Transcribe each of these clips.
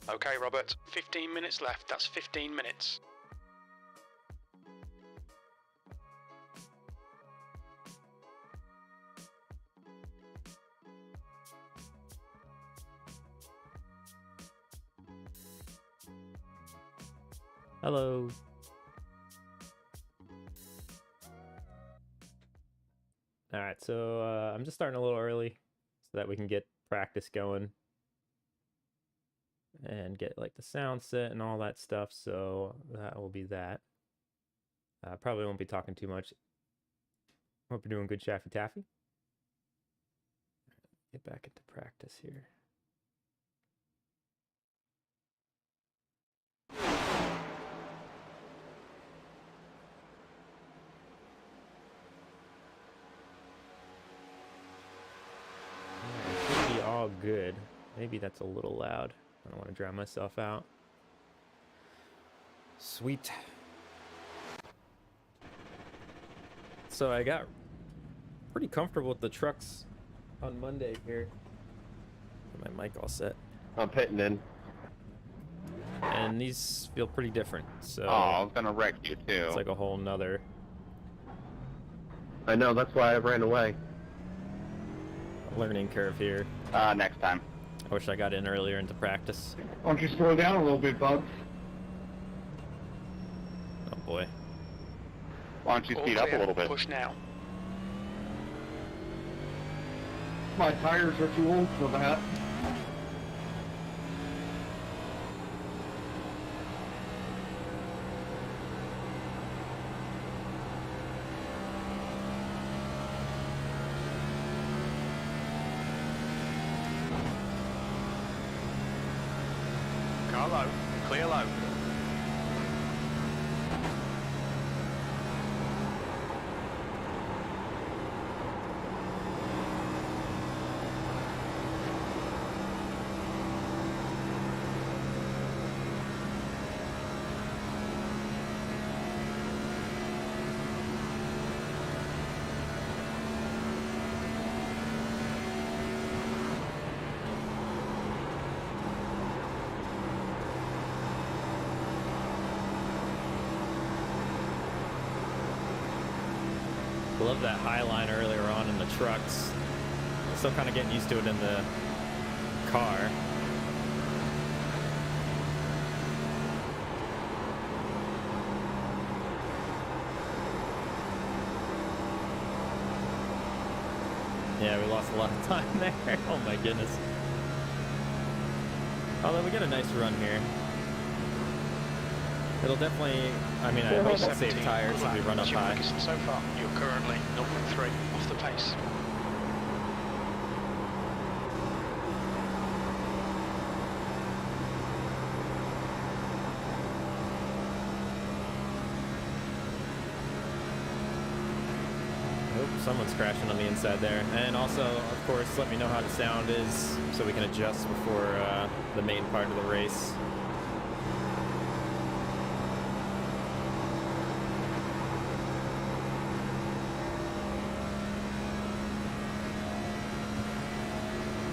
Okay, Robert, 15 minutes left. That's 15 minutes. Hello. All right, so I'm just starting a little early so that we can get practice going and get like the sound set and all that stuff. So that will be that. Probably won't be talking too much. Hope you're doing good, Shaffy Taffy. Get back into practice here. Should be all good. Maybe that's a little loud. I don't want to drown myself out. Sweet. So I got pretty comfortable with the trucks on Monday here. Get my mic all set. I'm pitting in. And these feel pretty different. So Oh, I was gonna wreck you too. it's like a whole nother I know, that's why I ran away. learning curve here. Next time. I wish I got in earlier into practice. Why don't you slow down a little bit, Bugs? Oh boy. Why don't you All speed up a clear. little bit? Push now. My tires are too old for that. Car low. Clear low. Love that high line earlier on in the trucks. Still kind of getting used to it in the car. Yeah, we lost a lot of time there. Oh my goodness. Although we get a nice run here. It'll definitely, I mean, I hope we'll save tires if we run up high. So far, you're currently 0.3 off the pace. Oh, someone's crashing on the inside there. And also, of course, let me know how the sound is so we can adjust before the main part of the race.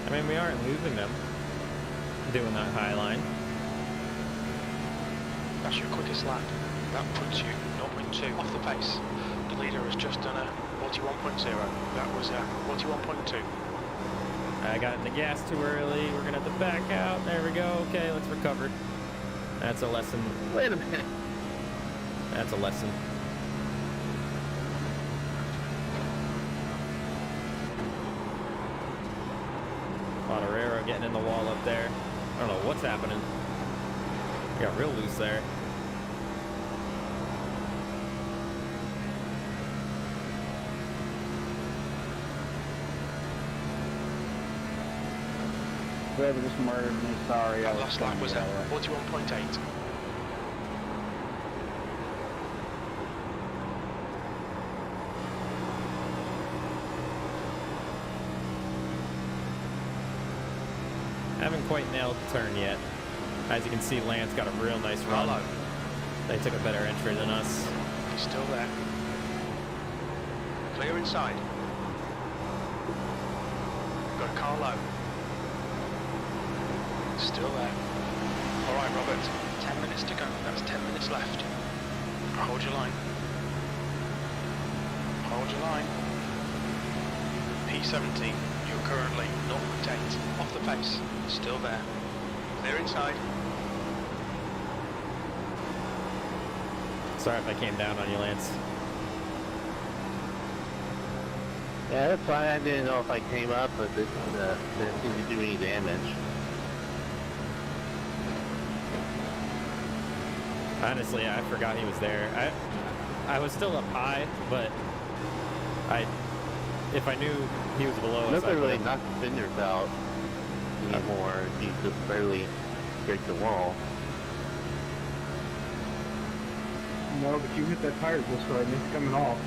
I mean, we aren't losing them doing that high line. That's your quickest lap. That puts you 0.2 off the pace. The leader has just done a 41.0. That was a 41.2. I got in the gas too early. We're gonna have to back out. There we go. Okay, let's recover. That's a lesson. Wait a minute. That's a lesson. Getting in the wall up there. I don't know what's happening. Got real loose there. Whoever just murdered me, sorry. That last lap was at 41.8. Haven't quite nailed the turn yet. As you can see, Lance got a real nice run. Hello. They took a better entry than us. He's still there. Clear inside. Got a car low. Still there. Alright, Robert, 10 minutes to go. That's 10 minutes left. Hold your line. Hold your line. P17, you're currently 0.8 off the pace. Still there. Clear inside. Sorry if I came down on you, Lance. Yeah, that's fine. I didn't know if I came up, but it didn't seem to do any damage. Honestly, I forgot he was there. I was still up high, but if I knew he was below us, Nobody I really would've- knocked the fenders out anymore. He just barely scraped the wall. No, but you hit that tire just right and it's coming off.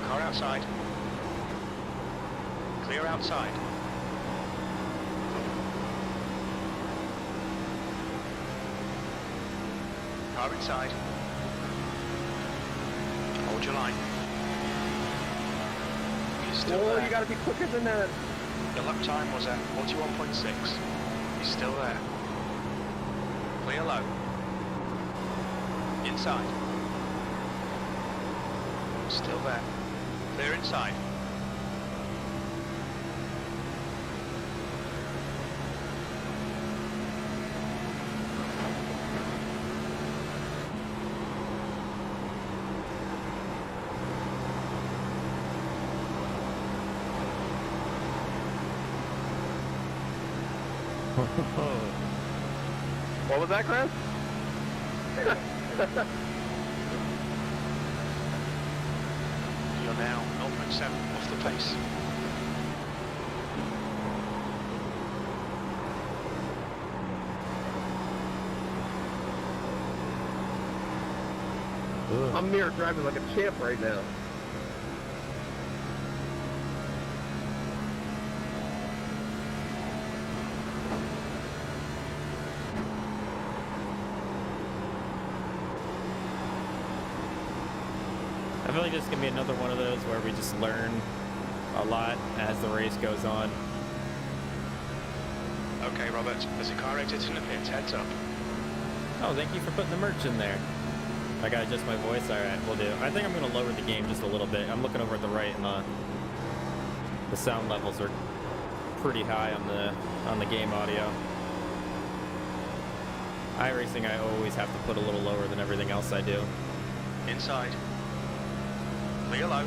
Car outside. Clear outside. Car inside. Hold your line. You're still Oh, there. you gotta be quicker than that. Your lap time was at 41.6. You're still there. Clear low. Inside. Still there. Clear inside. What was that, Chris? You're now 0.7 off the pace. I'm mirror driving like a champ right now. I feel like this is going to be another one of those where we just learn a lot as the race goes on. Okay, Robert, there's a car exiting the pits. Heads up. Oh, thank you for putting the merch in there. I gotta adjust my voice. All right, we'll do. I think I'm going to lower the game just a little bit. I'm looking over at the right, and the sound levels are pretty high on the game audio. iRacing, I always have to put a little lower than everything else I do. Inside. Clear low.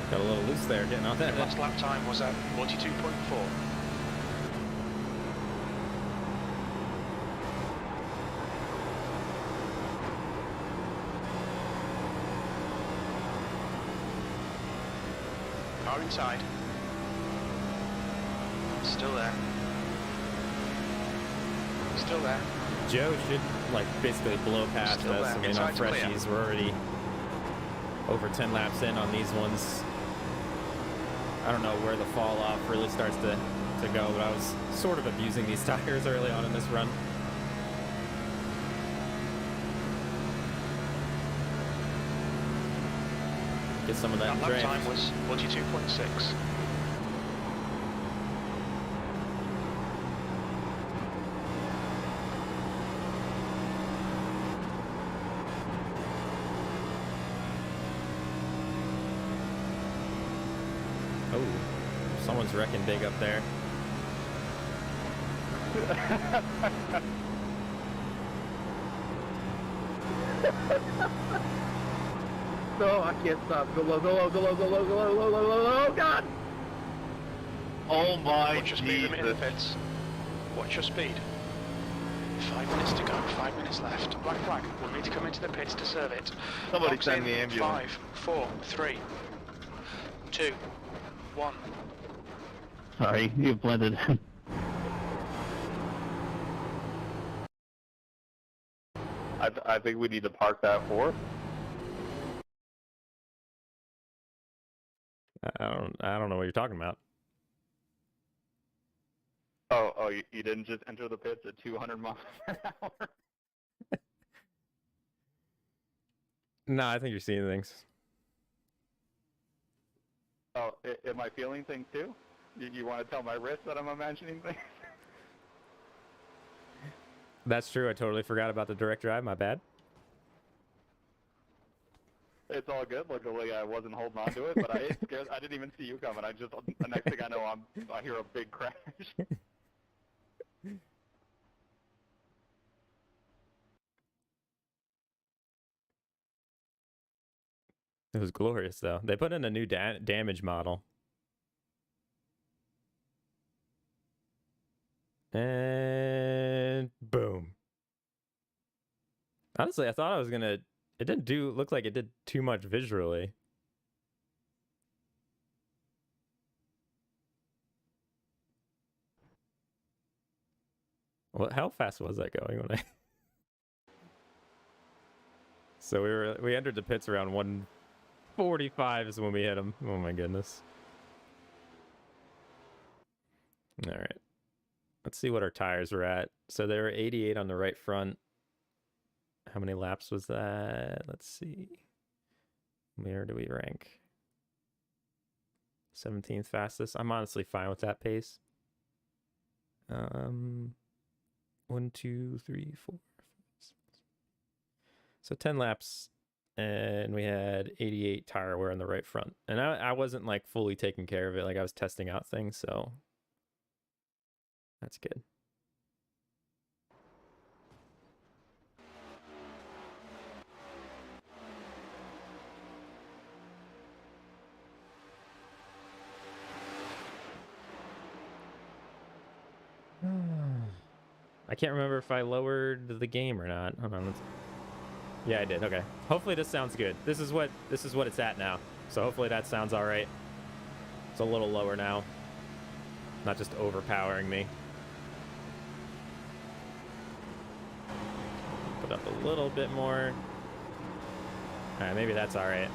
Got a little loose there, getting on that. Your last lap time was at 42.4. Car inside. Still there. Still there. Joe should like basically blow past Still us. there. I mean, Inside on to clear. freshies, we're already over 10 laps in on these ones. I don't know where the fall off really starts to go, but I was sort of abusing these tires early on in this run. Get some of that That lap drift. time was 42.6. Oh, someone's wrecking big up there. No, I can't stop. Go low, go low, go low, go low, go low, low, low, low, low, God! Oh my Watch your speed limit in the Jesus. pits. Watch your speed. 5 minutes to go, 5 minutes left. Black flag, we'll need to come into the pits to serve it. Somebody Box send in, the ambulance. 5, 4, 3, 2, 1. Sorry, you blended. I think we need to park that fourth. I don't know what you're talking about. Oh, you didn't just enter the pits at 200 miles per hour? No, I think you're seeing things. Oh, am I feeling things too? You want to tell my wrist that I'm imagining things? That's true. I totally forgot about the direct drive. My bad. It's all good. Luckily, I wasn't holding on to it, but I scared. I didn't even see you coming. The next thing I know, I hear a big crash. It was glorious, though. They put in a new damage model. And boom. Honestly, I thought I was gonna... It didn't look like it did too much visually. Well, how fast was that going when I... So we entered the pits around 145 is when we hit him. Oh my goodness. All right. Let's see what our tires were at. So they were 88 on the right front. How many laps was that? Let's see. Where do we rank? 17th fastest. I'm honestly fine with that pace. 1, 2, 3, 4, 5, 6. So 10 laps, and we had 88 tire wear on the right front. And I wasn't like fully taking care of it. Like I was testing out things, so that's good. I can't remember if I lowered the game or not. Hold on. Yeah, I did. Okay. Hopefully this sounds good. This is what it's at now. So hopefully that sounds all right. It's a little lower now. Not just overpowering me. Put up a little bit more. All right, maybe that's all right.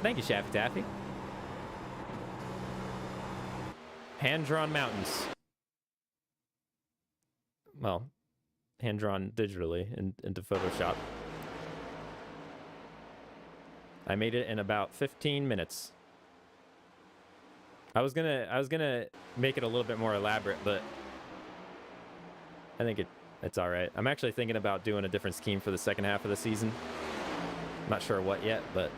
Thank you, Shaffy Taffy. Hand-drawn mountains. Well, hand-drawn digitally into Photoshop. I made it in about 15 minutes. I was gonna make it a little bit more elaborate, but I think it's all right. I'm actually thinking about doing a different scheme for the second half of the season. Not sure what yet, but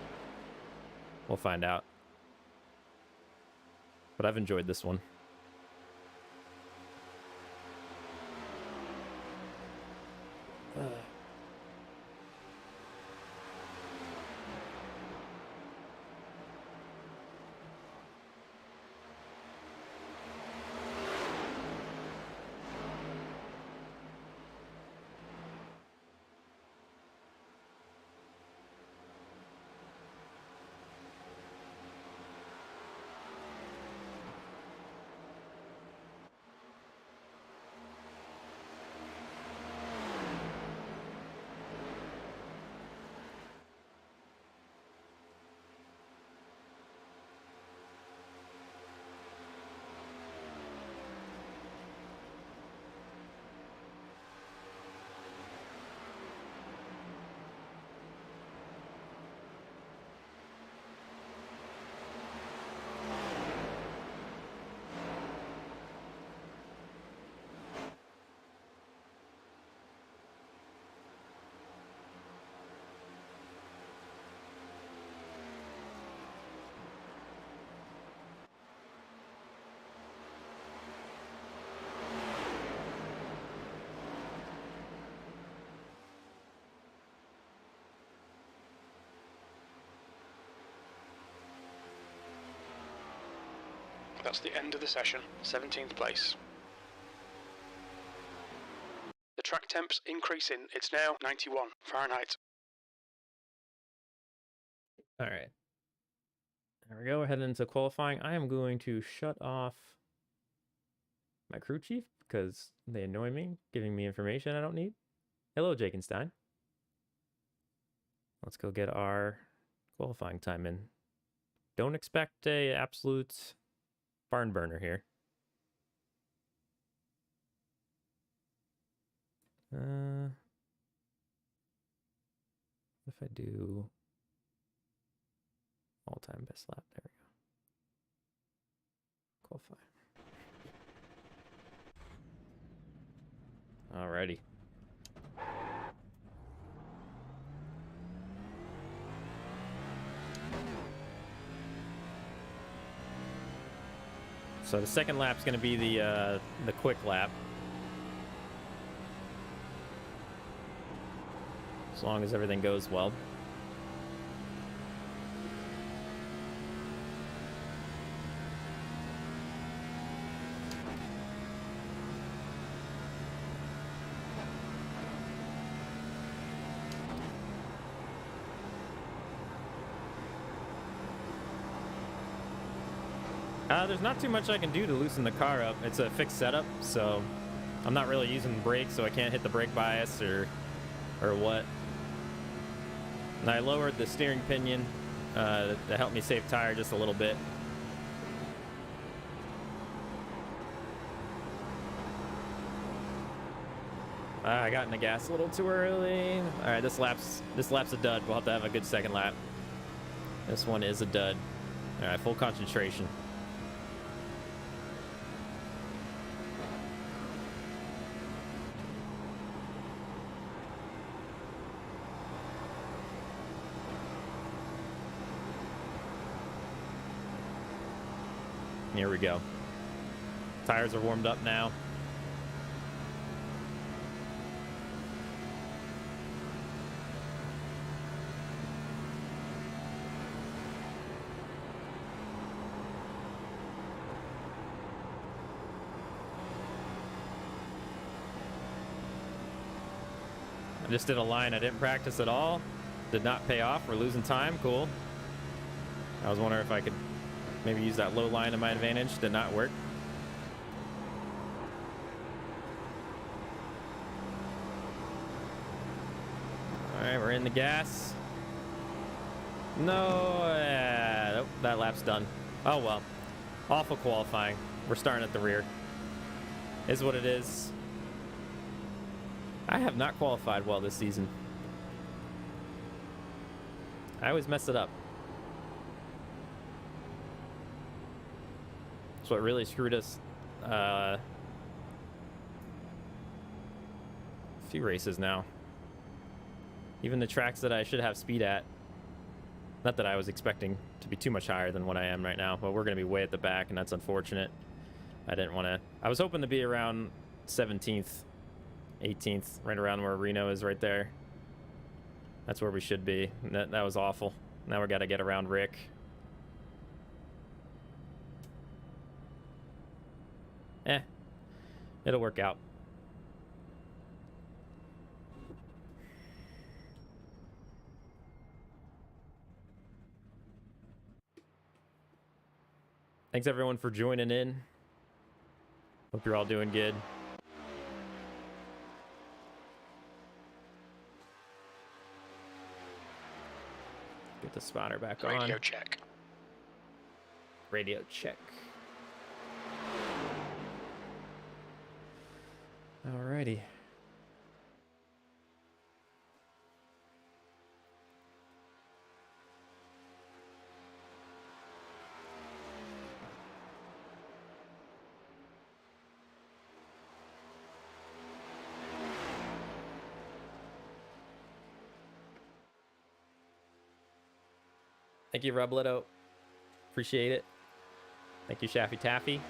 we'll find out. But I've enjoyed this one. That's the end of the session, 17th place. The track temp's increasing, it's now 91 Fahrenheit. All right. There we go. We're heading into qualifying. I am going to shut off my crew chief because they annoy me, giving me information I don't need. Hello, Jakenstein. Let's go get our qualifying time in. Don't expect a absolute barn burner here. If I do all-time best lap, there we go. Qualify. Alrighty. So the second lap's going to be the quick lap. As long as everything goes well. There's not too much I can do to loosen the car up. It's a fixed setup, so I'm not really using the brakes, so I can't hit the brake bias or what. And I lowered the steering pinion to help me save tire just a little bit. I got in the gas a little too early. All right, this lap's a dud. We'll have to have a good second lap. This one is a dud. All right, full concentration. Here we go. Tires are warmed up now. I just did a line I didn't practice at all. Did not pay off. We're losing time. Cool. I was wondering if I could maybe use that low line to my advantage. Did not work. All right, we're in the gas. No, nope, that lap's done. Oh well, awful qualifying. We're starting at the rear. Is what it is. I have not qualified well this season. I always mess it up. That's what really screwed us a few races now. Even the tracks that I should have speed at. Not that I was expecting to be too much higher than what I am right now, but we're going to be way at the back, and that's unfortunate. I didn't want to... I was hoping to be around 17th, 18th, right around where Reno is right there. That's where we should be. That was awful. Now we got to get around Rick. It'll work out. Thanks everyone for joining in. Hope you're all doing good. Get the spotter back on. Radio check. Radio check. Alrighty. Thank you, Robleto. Appreciate it. Thank you, Shaffy Taffy.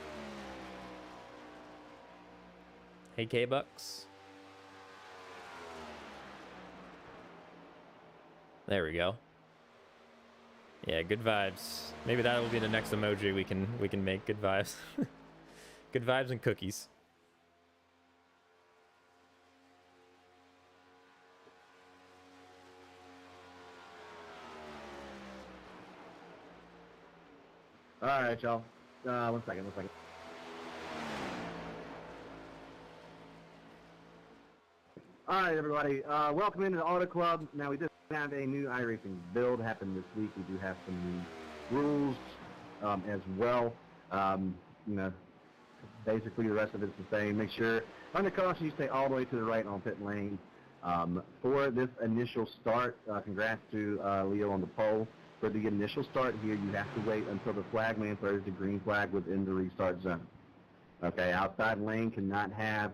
Hey, K-Bucks. There we go. Yeah, good vibes. Maybe that will be the next emoji we can make. Good vibes. Good vibes and cookies. All right, y'all. 1 second. All right, everybody. Welcome into the Auto Club. Now, we just have a new iRacing build happen this week. We do have some new rules as well. You know, basically the rest of it's the same. Make sure, under caution, you stay all the way to the right on pit lane. For this initial start, congrats to Leo on the pole. For the initial start here, you have to wait until the flagman throws the green flag within the restart zone. Okay, outside lane cannot have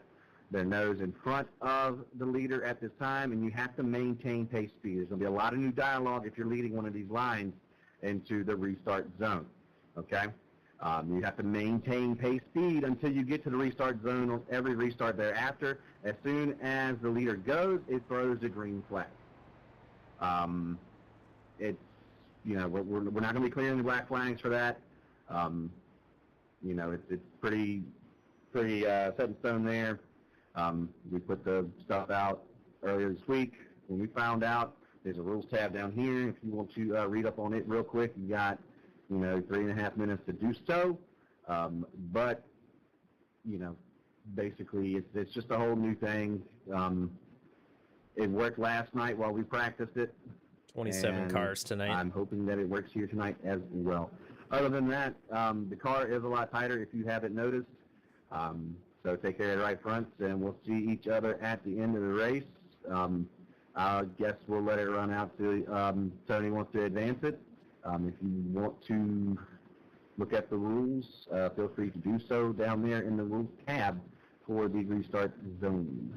their nose in front of the leader at this time, and you have to maintain pace speed. There's going to be a lot of new dialogue if you're leading one of these lines into the restart zone. Okay? You have to maintain pace speed until you get to the restart zone on every restart thereafter. As soon as the leader goes, it throws the green flag. It's, you know, we're not going to be clearing the black flags for that. You know, it's pretty set in stone there. We put the stuff out earlier this week. When we found out, there's a rules tab down here. If you want to read up on it real quick, you got, you know, 3.5 minutes to do so. But, you know, basically it's just a whole new thing. It worked last night while we practiced it. 27 cars tonight. I'm hoping that it works here tonight as well. Other than that, the car is a lot tighter if you haven't noticed. So take care of the right fronts, and we'll see each other at the end of the race. I guess we'll let it run out to Tony wants to advance it. If you want to look at the rules, feel free to do so down there in the rules tab for the restart zone.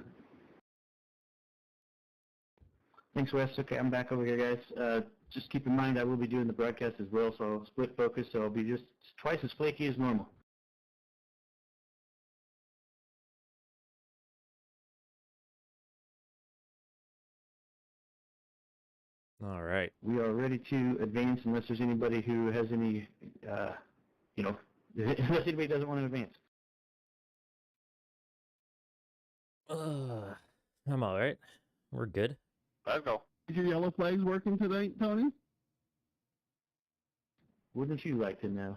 Thanks, Wes. Okay, I'm back over here, guys. Just keep in mind I will be doing the broadcast as well, so I'll split focus, so I'll be just twice as flaky as normal. All right. We are ready to advance unless there's anybody who has any, you know, unless anybody doesn't want to advance. I'm all right. We're good. Let's go. Is your yellow flags working today, Tony? Wouldn't you like to know?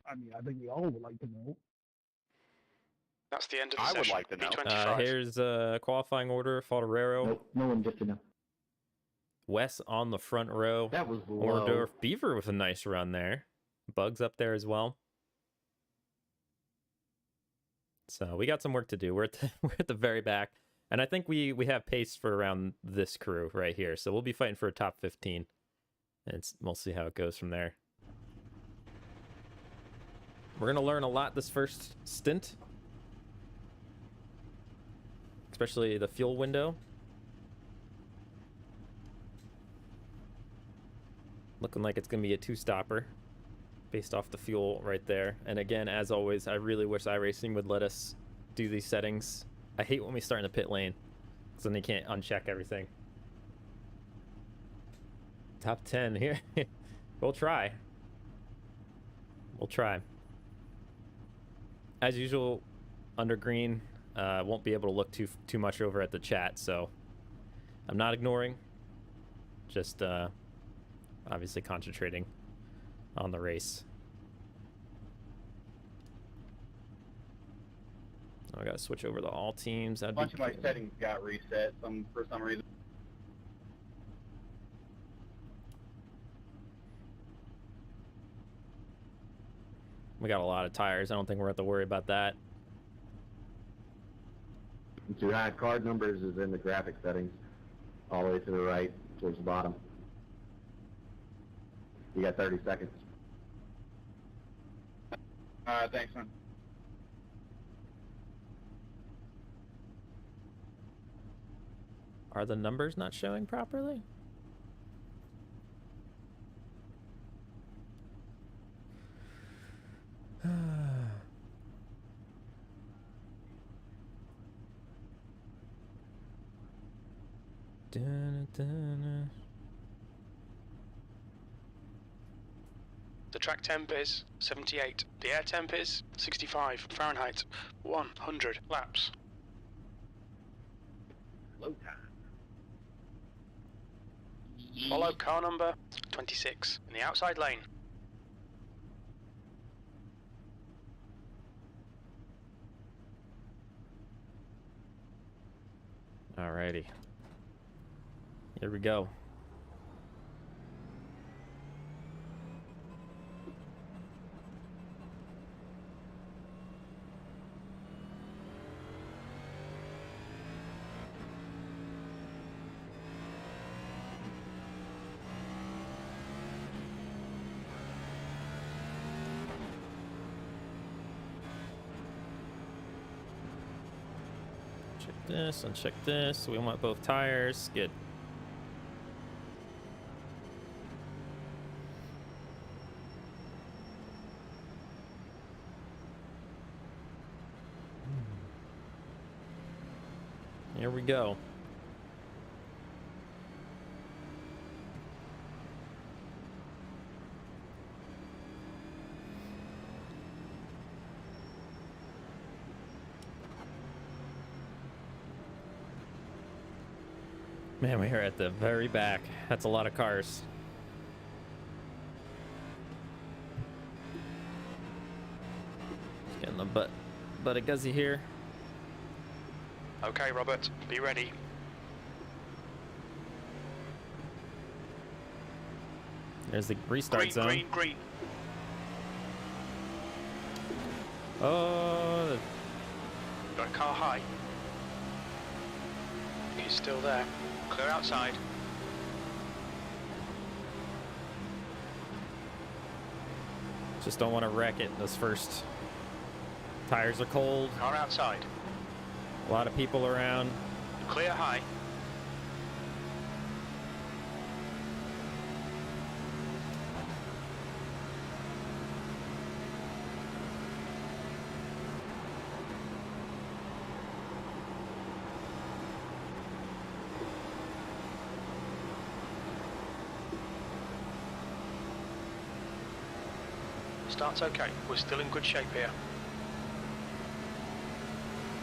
I mean, I think we all would like to know. That's the end of the I would session. like to know. P25. Here's qualifying order. Falterero, Nope, no one gets to know. Wes on the front row. That was low. Ordorf, Beaver with a nice run there. Bugs up there as well. So we got some work to do. We're at the very back. And I think we have pace for around this crew right here. So we'll be fighting for a top 15. And we'll see how it goes from there. We're going to learn a lot this first stint. Especially the fuel window. Looking like it's going to be a two-stopper based off the fuel right there. And again, as always, I really wish iRacing would let us do these settings. I hate when we start in the pit lane, because then they can't uncheck everything. Top 10 here. We'll try. We'll try. As usual, under green, won't be able to look too much over at the chat, so I'm not ignoring. Just obviously concentrating on the race. I gotta switch over to all teams. A bunch of my settings got reset for some reason. We got a lot of tires. I don't think we're have to worry about that. To hide card numbers is in the graphic settings, all the way to the right, towards the bottom. You got 30 seconds. Thanks, man. Are the numbers not showing properly? track temp is 78. The air temp is 65 Fahrenheit. 100 laps. Low time. Follow car number 26 in the outside lane. Alrighty. Here we go. Check this, uncheck this. We want both tires. Good. Here we go. Man, we're at the very back. That's a lot of cars. Just getting the butt of Guzzy here. Okay, Robert, be ready. There's the restart zone. Green, green. Oh, Got a car high. He's still there. Clear outside. just don't want to wreck it. Those first tires are cold. Car outside. A lot of people around. Clear high. Start's okay. We're still in good shape here.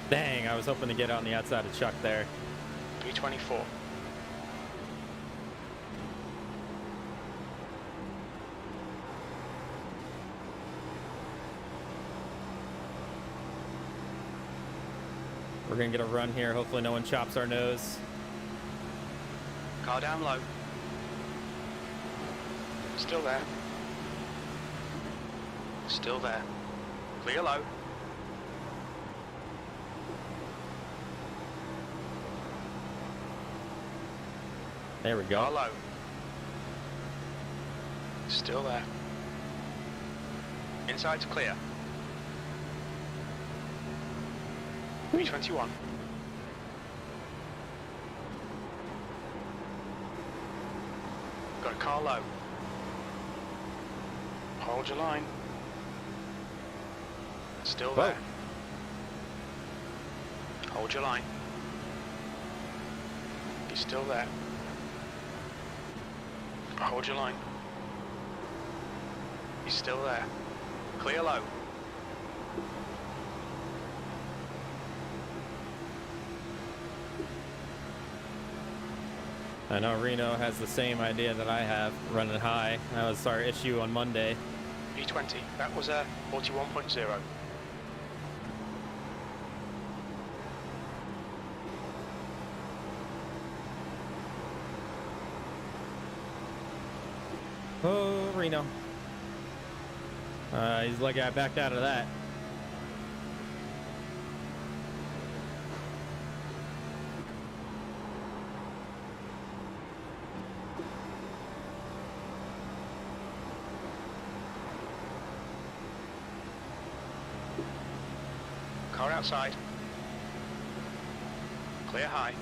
Dang, I was hoping to get on the outside of Chuck there. 324. We're gonna get a run here. Hopefully no one chops our nose. Car down low. Still there. Still there. Clear low. There we Car go. low. Still there. Inside's clear. 321. Got a car low. Hold your line. Still there. Hold your line. He's still there. Hold your line. He's still there. Clear low. I know Reno has the same idea that I have, running high. That was our issue on Monday. P20. That was a 41.0. Oh, Reno. He's lucky I backed out of that. Car outside. Clear high.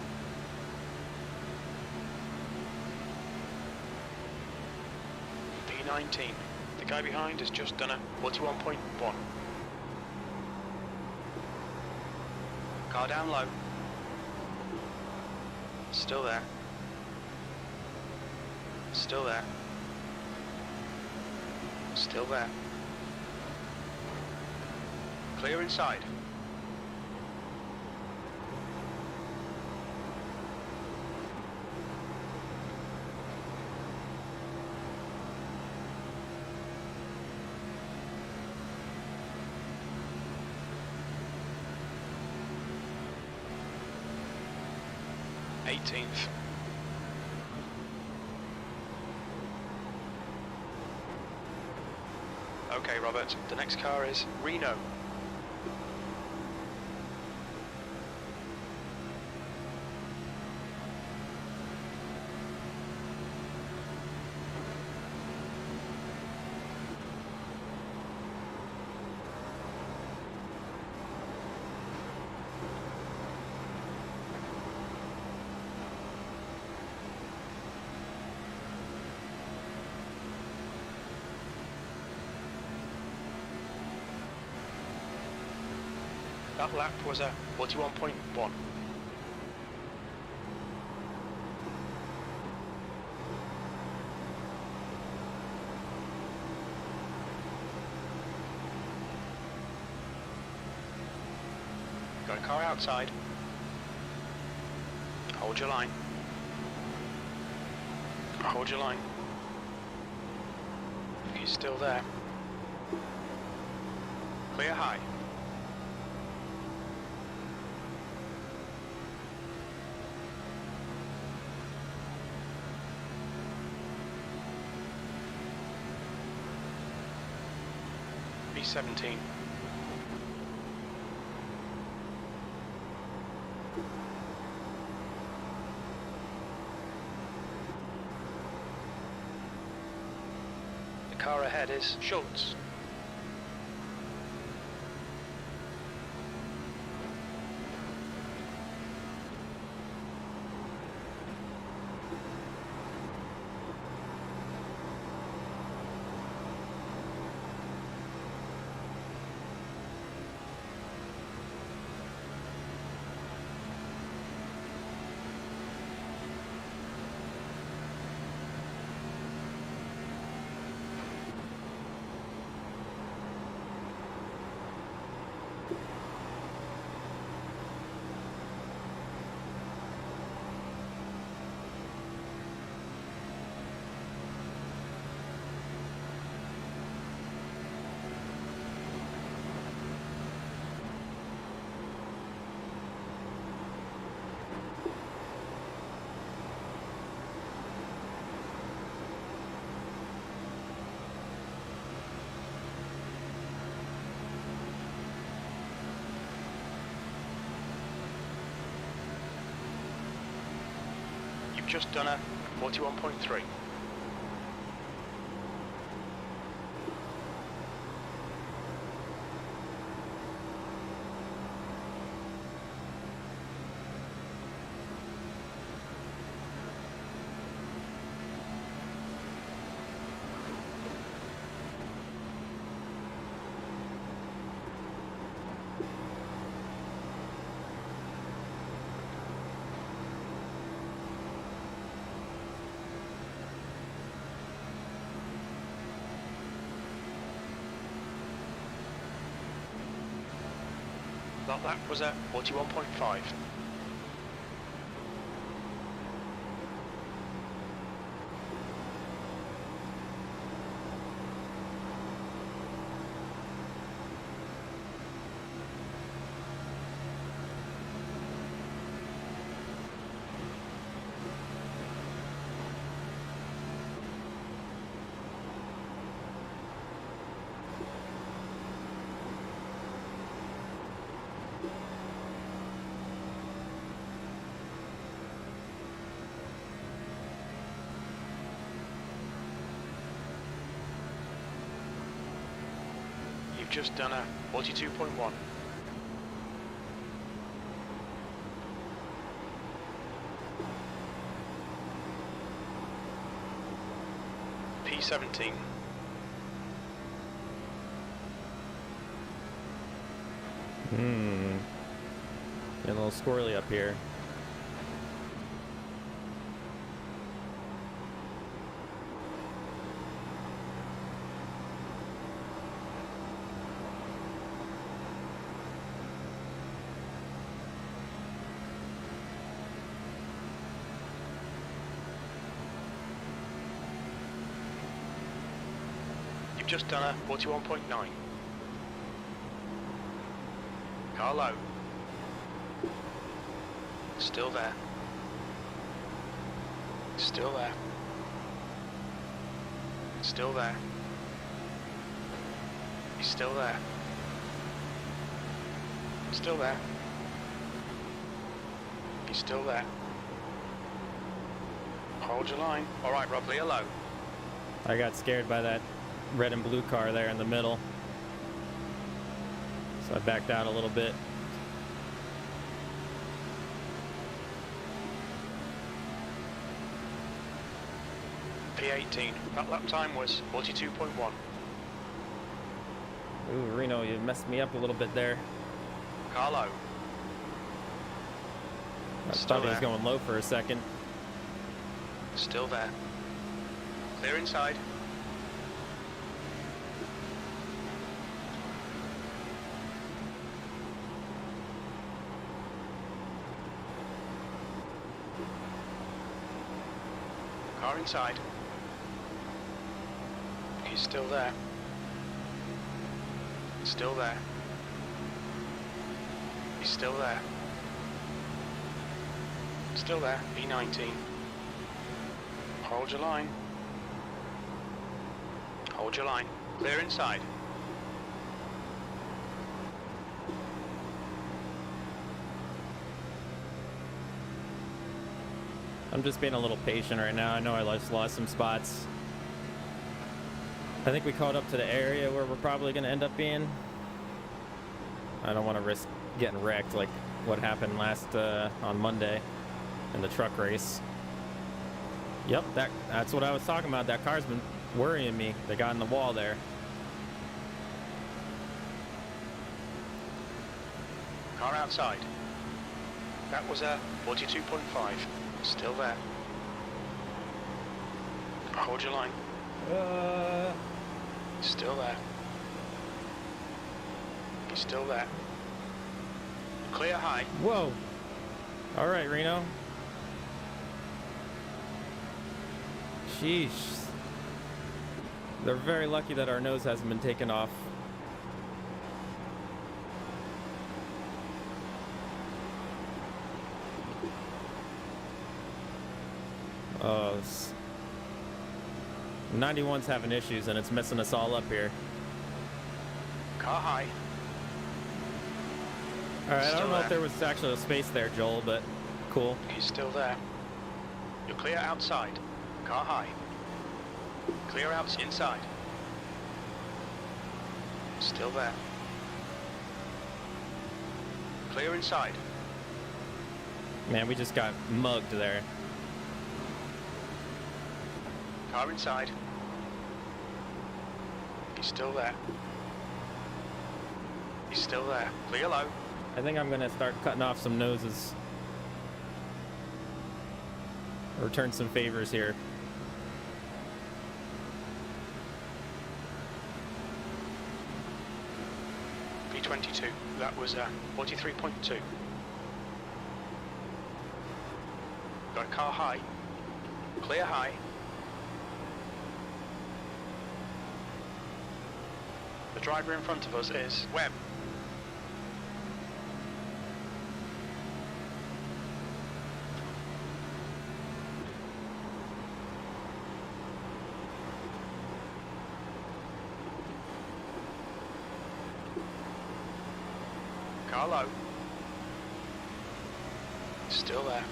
P19. The guy behind has just done a 41.1. Car down low. Still there. Still there. Still there. Clear inside. Eighteenth. Okay, Robert, the next car is Reno. That lap was a 41.1. Got a car outside. Hold your line. Hold your line. He's still there. Clear high. B17. The car ahead is Schultz. Just done a 41.3. That lap was at 41.5. Just done a 42.1. P17. Getting a little squirrely up here. just done a 41.9. Car low. Still there. Still there. Still there. He's still there. Still there. He's still there. Hold your line. All right, Rob, Leah low. I got scared by that red and blue car there in the middle. So I backed out a little bit. P18. That lap time was 42.1. Ooh, Reno, you messed me up a little bit there. Car low. I Still thought he was there. going low for a second. Still there. Clear inside. Car inside. He's still there. Still there. He's still there. Still there. B19. Hold your line. Hold your line. Clear inside. I'm just being a little patient right now. I know I just lost some spots. I think we caught up to the area where we're probably going to end up being. I don't want to risk getting wrecked like what happened last on Monday in the truck race. Yep, that's what I was talking about. That car's been worrying me. They got in the wall there. Car outside. That was a 42.5. Still there. Hold your line. Still there. He's still there. Clear high. Whoa. All right, Reno. Sheesh. They're very lucky that our nose hasn't been taken off. Oh, 91's having issues and it's messing us all up here. Car high. All right, I Still don't know if there. there was actually a space there, Joel, but cool. He's still there. You're clear outside. Car high. Clear out inside. Still there. Clear inside. Man, we just got mugged there. Car inside. He's still there. He's still there. Clear low. I think I'm gonna start cutting off some noses. Return some favors here. P22. That was 43.2. Got a car high. Clear high. The driver in front of us is Webb. Car low. Still there.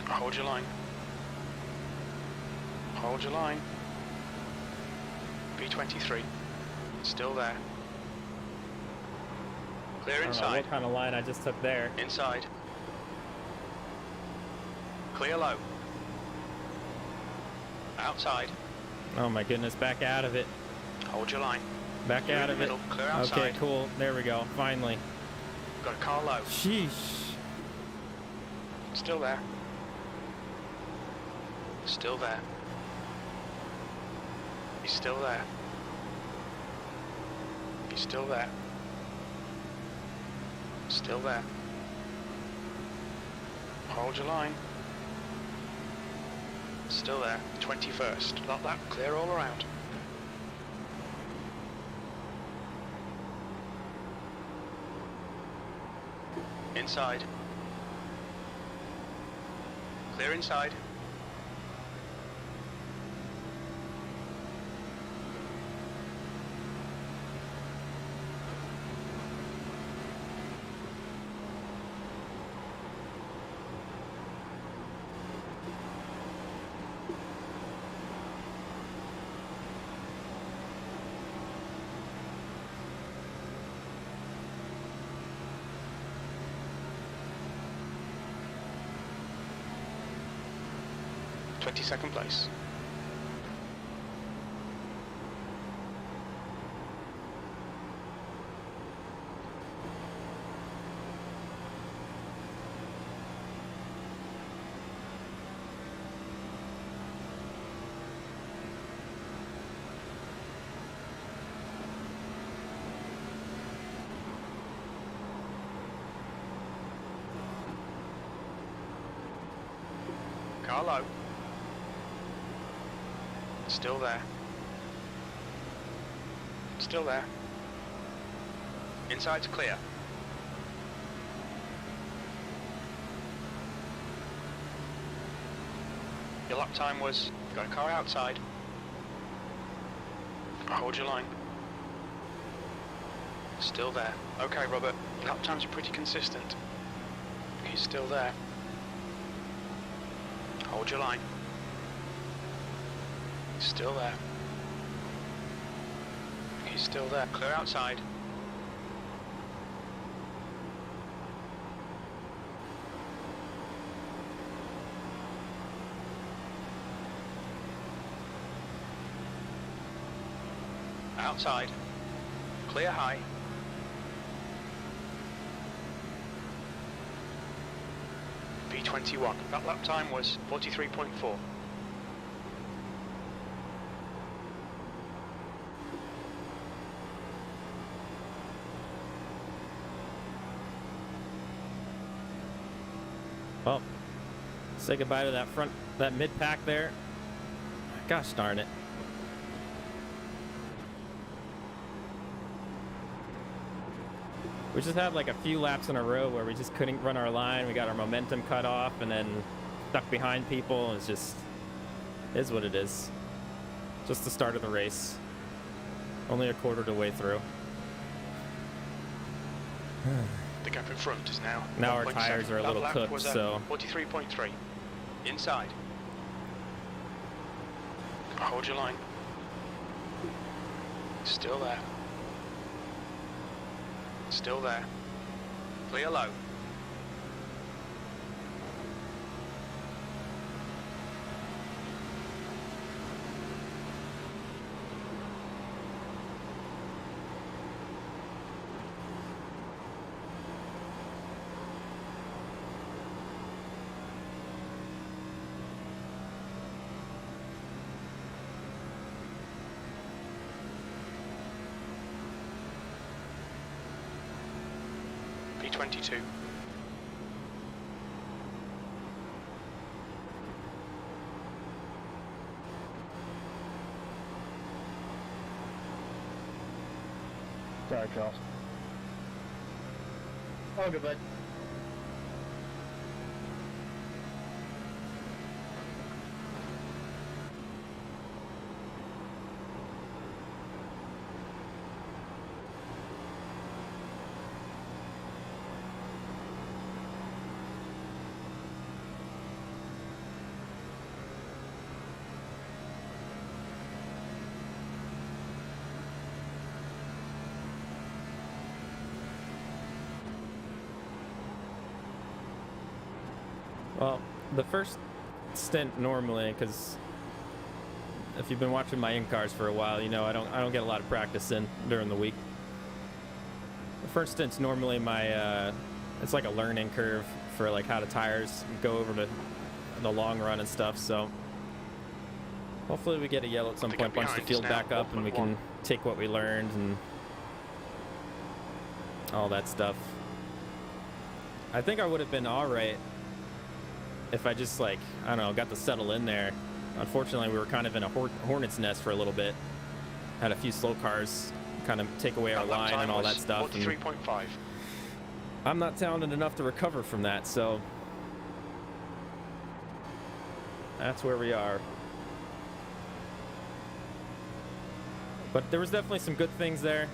Hold your line. Hold your line. B23. Still there. Clear I don't know inside. what kind of line I just took there. Inside. Clear low. Outside. Oh my goodness, back out of it. Hold your line. Back You're out in of the it. middle. Clear Okay, outside. cool. There we go. Finally. Got a car low. Sheesh. Still there. Still there. He's still there. He's still there. Still there. Hold your line. Still there. 21st. Not that. Clear all around. Inside. Clear inside. Second place. Carlo. Still there. Still there. Inside's clear. Your lap time was, you got a car outside. Hold your line. Still there. Okay, Robert. Lap times are pretty consistent. He's still there. Hold your line. Still there. He's still there. Clear outside. Outside. Clear high. P21. That lap time was 43.4. Well, say goodbye to that mid pack there. Gosh darn it. We just had like a few laps in a row where we just couldn't run our line. We got our momentum cut off and then stuck behind people. It's just, is what it is. Just the start of the race. Only a quarter of the way through. The gap in front is now. Now our tires are a little cooked, so. 43.3. Inside. Hold your line. Still there. Still there. Clear low. P22. Sorry, Charles. Oh, good, bud. Well, the first stint normally, because if you've been watching my in-cars for a while, you know I don't get a lot of practice in during the week. The first stint's normally my it's like a learning curve for like how the tires go over the long run and stuff. So hopefully we get a yellow at some point, bunch the field back up, and we can take what we learned and all that stuff. I think I would have been all right if I just, like, I don't know, got to settle in there Unfortunately, we were kind of in a hornet's nest for a little bit. Had a few slow cars kind of take away our line and all that stuff. 43.5. I'm not talented enough to recover from that, so that's where we are. But there was definitely some good things there.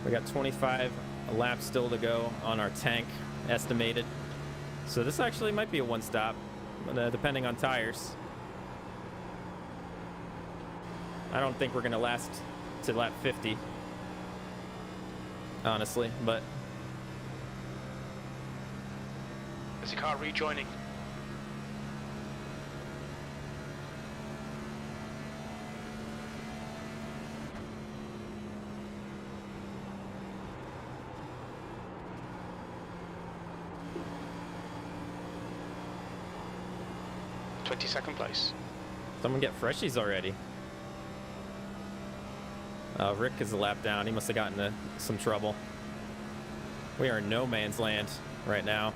We got 25 laps still to go on our tank, estimated. So this actually might be a one-stop, depending on tires. I don't think we're going to last to lap 50, honestly, but... Is the car rejoining? Second place. Someone get freshies already. Rick is a lap down. He must have gotten into some trouble. We are in no man's land right now.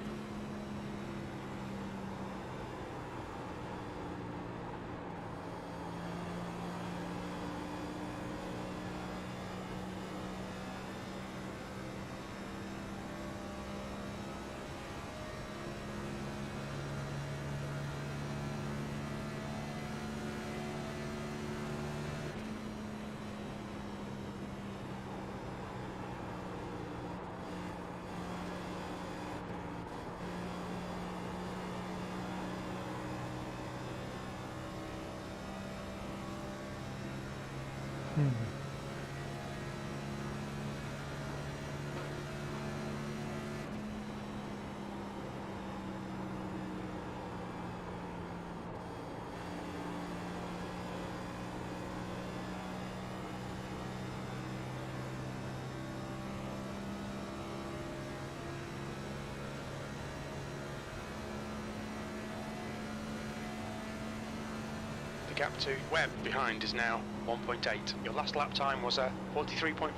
The gap to Webb behind is now 1.8. Your last lap time was 43.5.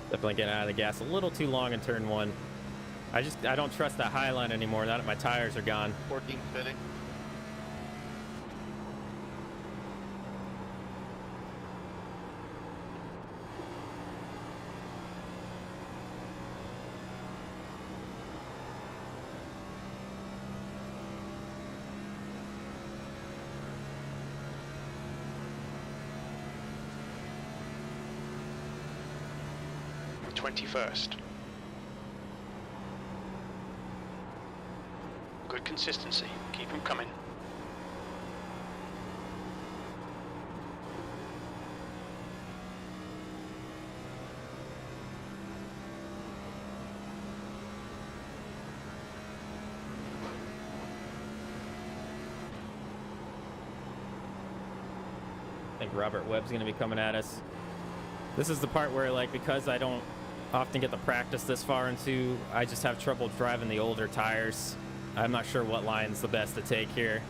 Definitely getting out of the gas a little too long in turn one. I don't trust that high line anymore now that my tires are gone. 14 spinning. The 21st. Good consistency. Keep them coming. I think Robert Webb's going to be coming at us. This is the part where, like, because I don't often get the practice this far into, I just have trouble driving the older tires. I'm not sure what line's the best to take here.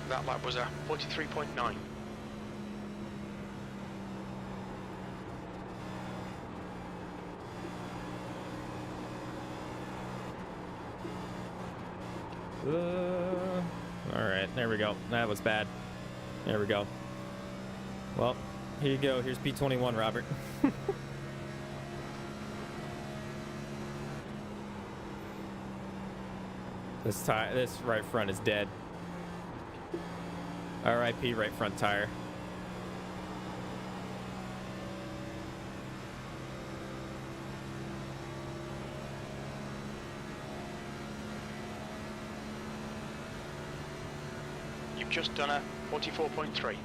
That lap was 43.9. All right, there we go. That was bad. There we go. Well, here you go. Here's P21, Robert. This right front is dead. RIP right front tire. You've just done a 44.3.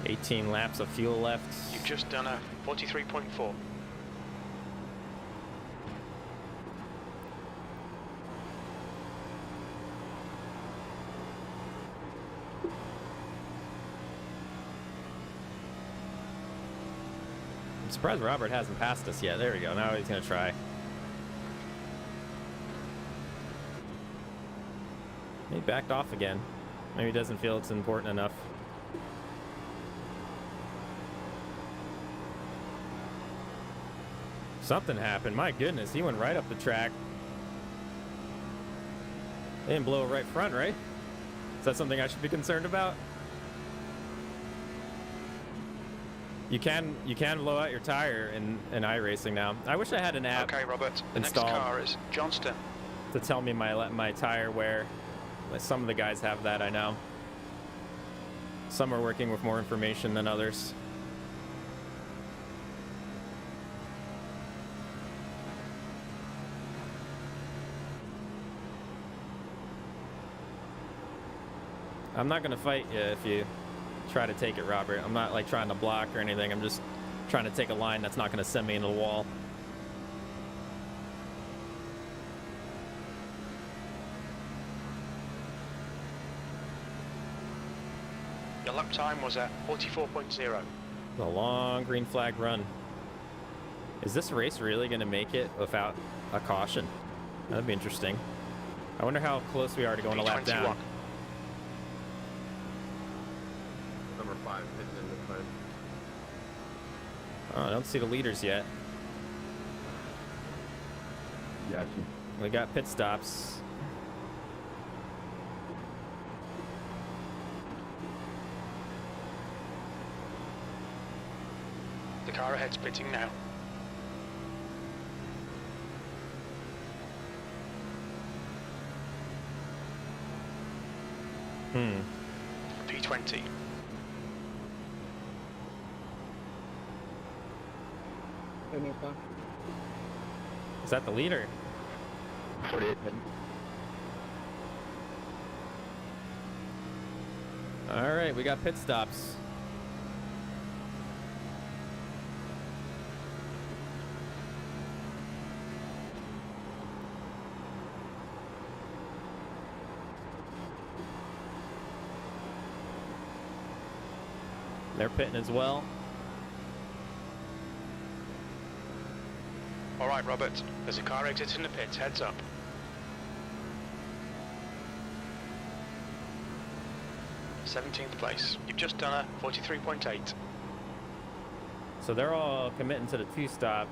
18 laps of fuel left. You've just done a 43.4. I'm surprised Robert hasn't passed us yet. There we go. Now he's going to try. He backed off again. Maybe he doesn't feel it's important enough. Something happened. My goodness, he went right up the track. They didn't blow it right front, right? Is that something I should be concerned about? You can blow out your tire in iRacing now. I wish I had an app Okay, Robert. The next installed car is Johnston. to tell me my tire wear. Some of the guys have that, I know. Some are working with more information than others. I'm not gonna fight you if you try to take it, Robert. I'm not like trying to block or anything. I'm just trying to take a line that's not gonna send me into the wall. Your lap time was at 44.0. A long green flag run. Is this race really gonna make it without a caution? That'd be interesting. I wonder how close we are to going a lap down. Number 5 hitting in the time. Oh, I don't see the leaders yet. Gotcha. We got pit stops. The car ahead's pitting now. P20. Is that the leader? 48 heading. All right, we got pit stops. They're pitting as well. All right, Robert. There's a car exiting the pits. Heads up. th place. You've just done a 43.8. So they're all committing to the two-stop.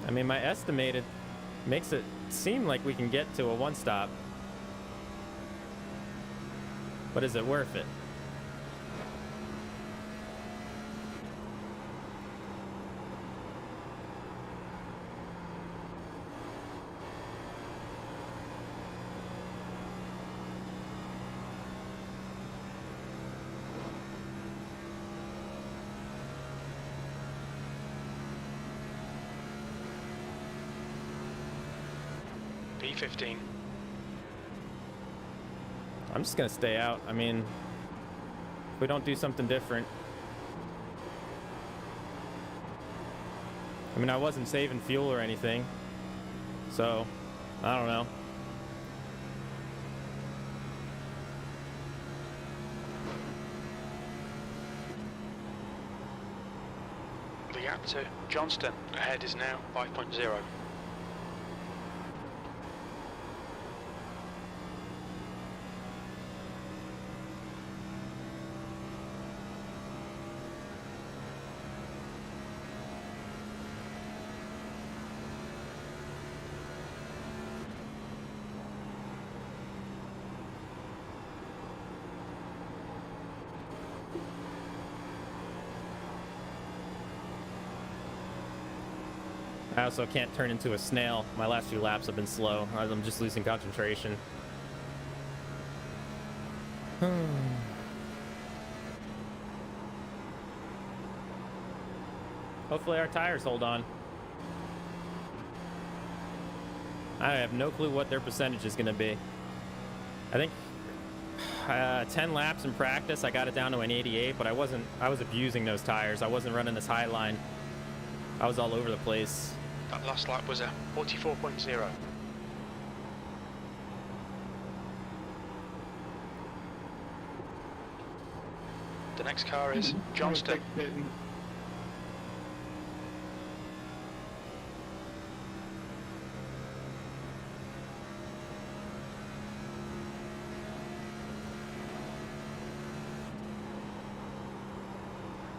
I mean, my estimated makes it seem like we can get to a one-stop. But is it worth it? P15. I'm just gonna stay out. I mean, if we don't do something different. I mean, I wasn't saving fuel or anything, so I don't know. The gap to Johnston ahead is now 5.0. I also can't turn into a snail. My last few laps have been slow. I'm just losing concentration. Hopefully our tires hold on. I have no clue what their percentage is going to be. I think 10 laps in practice. I got it down to an 88, but I was abusing those tires. I wasn't running this high line. I was all over the place. That last lap was a 44.0. The next car is Johnston.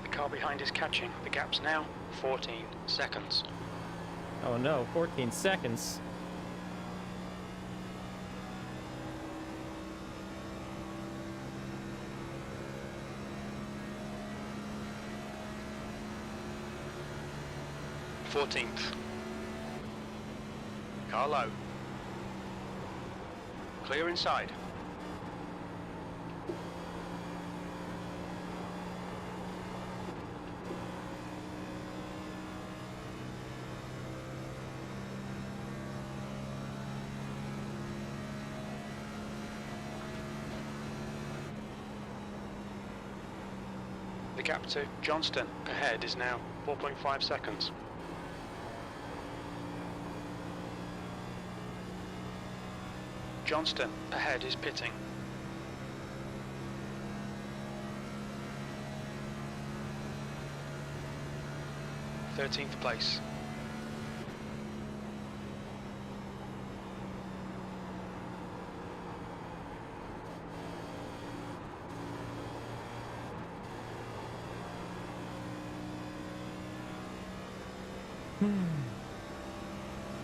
The car behind is catching. The gap's now 14 seconds. Oh no, 14 seconds. th. Car low. Clear inside. The gap to Johnston ahead is now 4.5 seconds. Johnston ahead is pitting. Thirteenth place.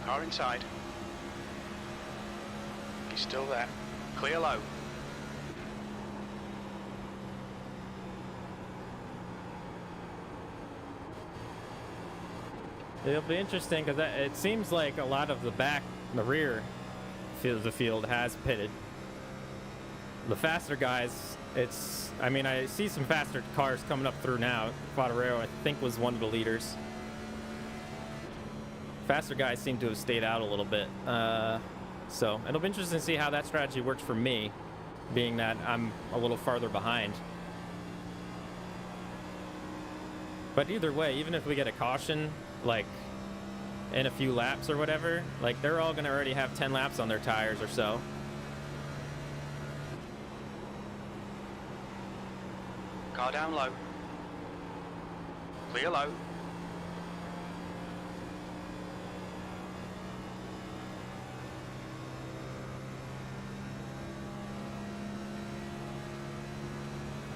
Car inside. He's still there. Clear low. It'll be interesting because it seems like a lot of the rear of the field has pitted. The faster guys, I mean, I see some faster cars coming up through now. Quadraro, I think, was one of the leaders. Faster guys seem to have stayed out a little bit. So it'll be interesting to see how that strategy works for me, being that I'm a little farther behind. But either way, even if we get a caution, like in a few laps or whatever, like they're all going to already have 10 laps on their tires or so. Car down low. Clear low.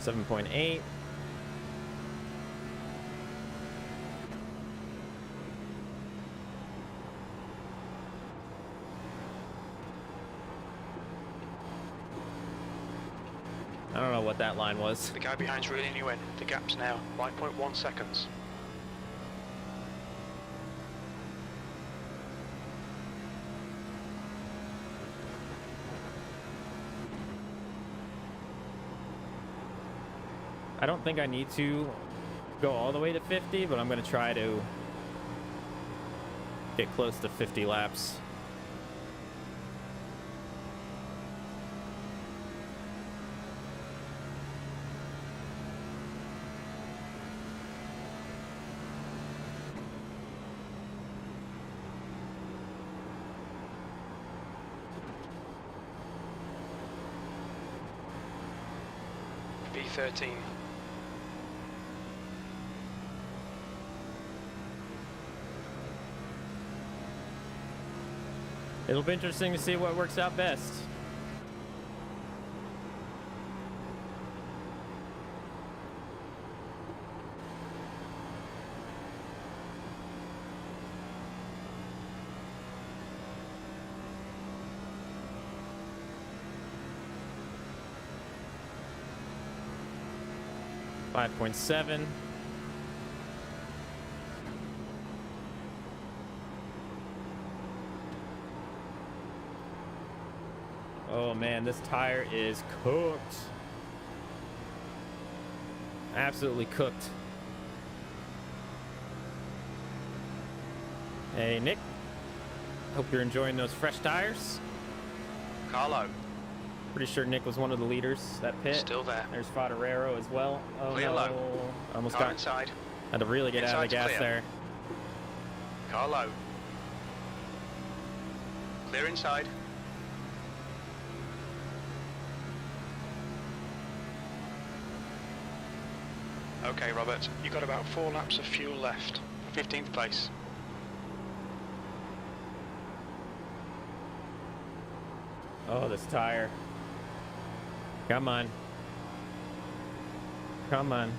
.8. I don't know what that line was. The guy behind's reeling you in. The gap's now 5.1 seconds. I don't think I need to go all the way to 50, but I'm going to try to get close to 50 laps. B13. It'll be interesting to see what works out best. .7. Oh man, this tire is cooked. Absolutely cooked. Hey Nick, hope you're enjoying those fresh tires. Car low. Pretty sure Nick was one of the leaders that pit. Still there. There's Fodorero as well. Oh Clear no. low. Almost Car got. inside. Had to really get out of the Inside's gas clear. there. Car low. Clear inside. Okay, Robert, you've got about 4 laps of fuel left. 15th place. Oh, this tire. Come on. Come on.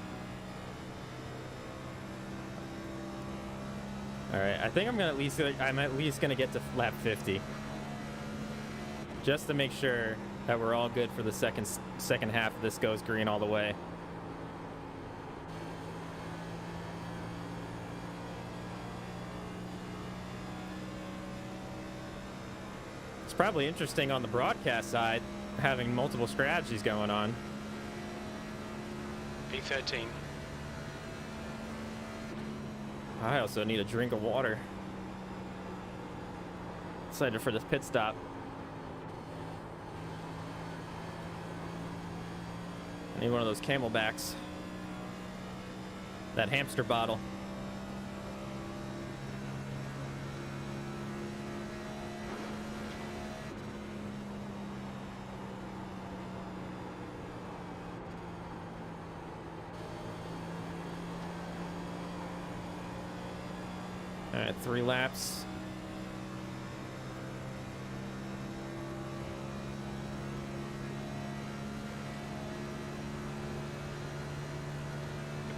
All right, I think I'm at least gonna get to lap 50, just to make sure that we're all good for the second half of this goes green all the way. It's probably interesting on the broadcast side, having multiple strategies going on. P13. I also need a drink of water. Excited for this pit stop. I need one of those Camelbacks. That hamster bottle. All right, 3 laps.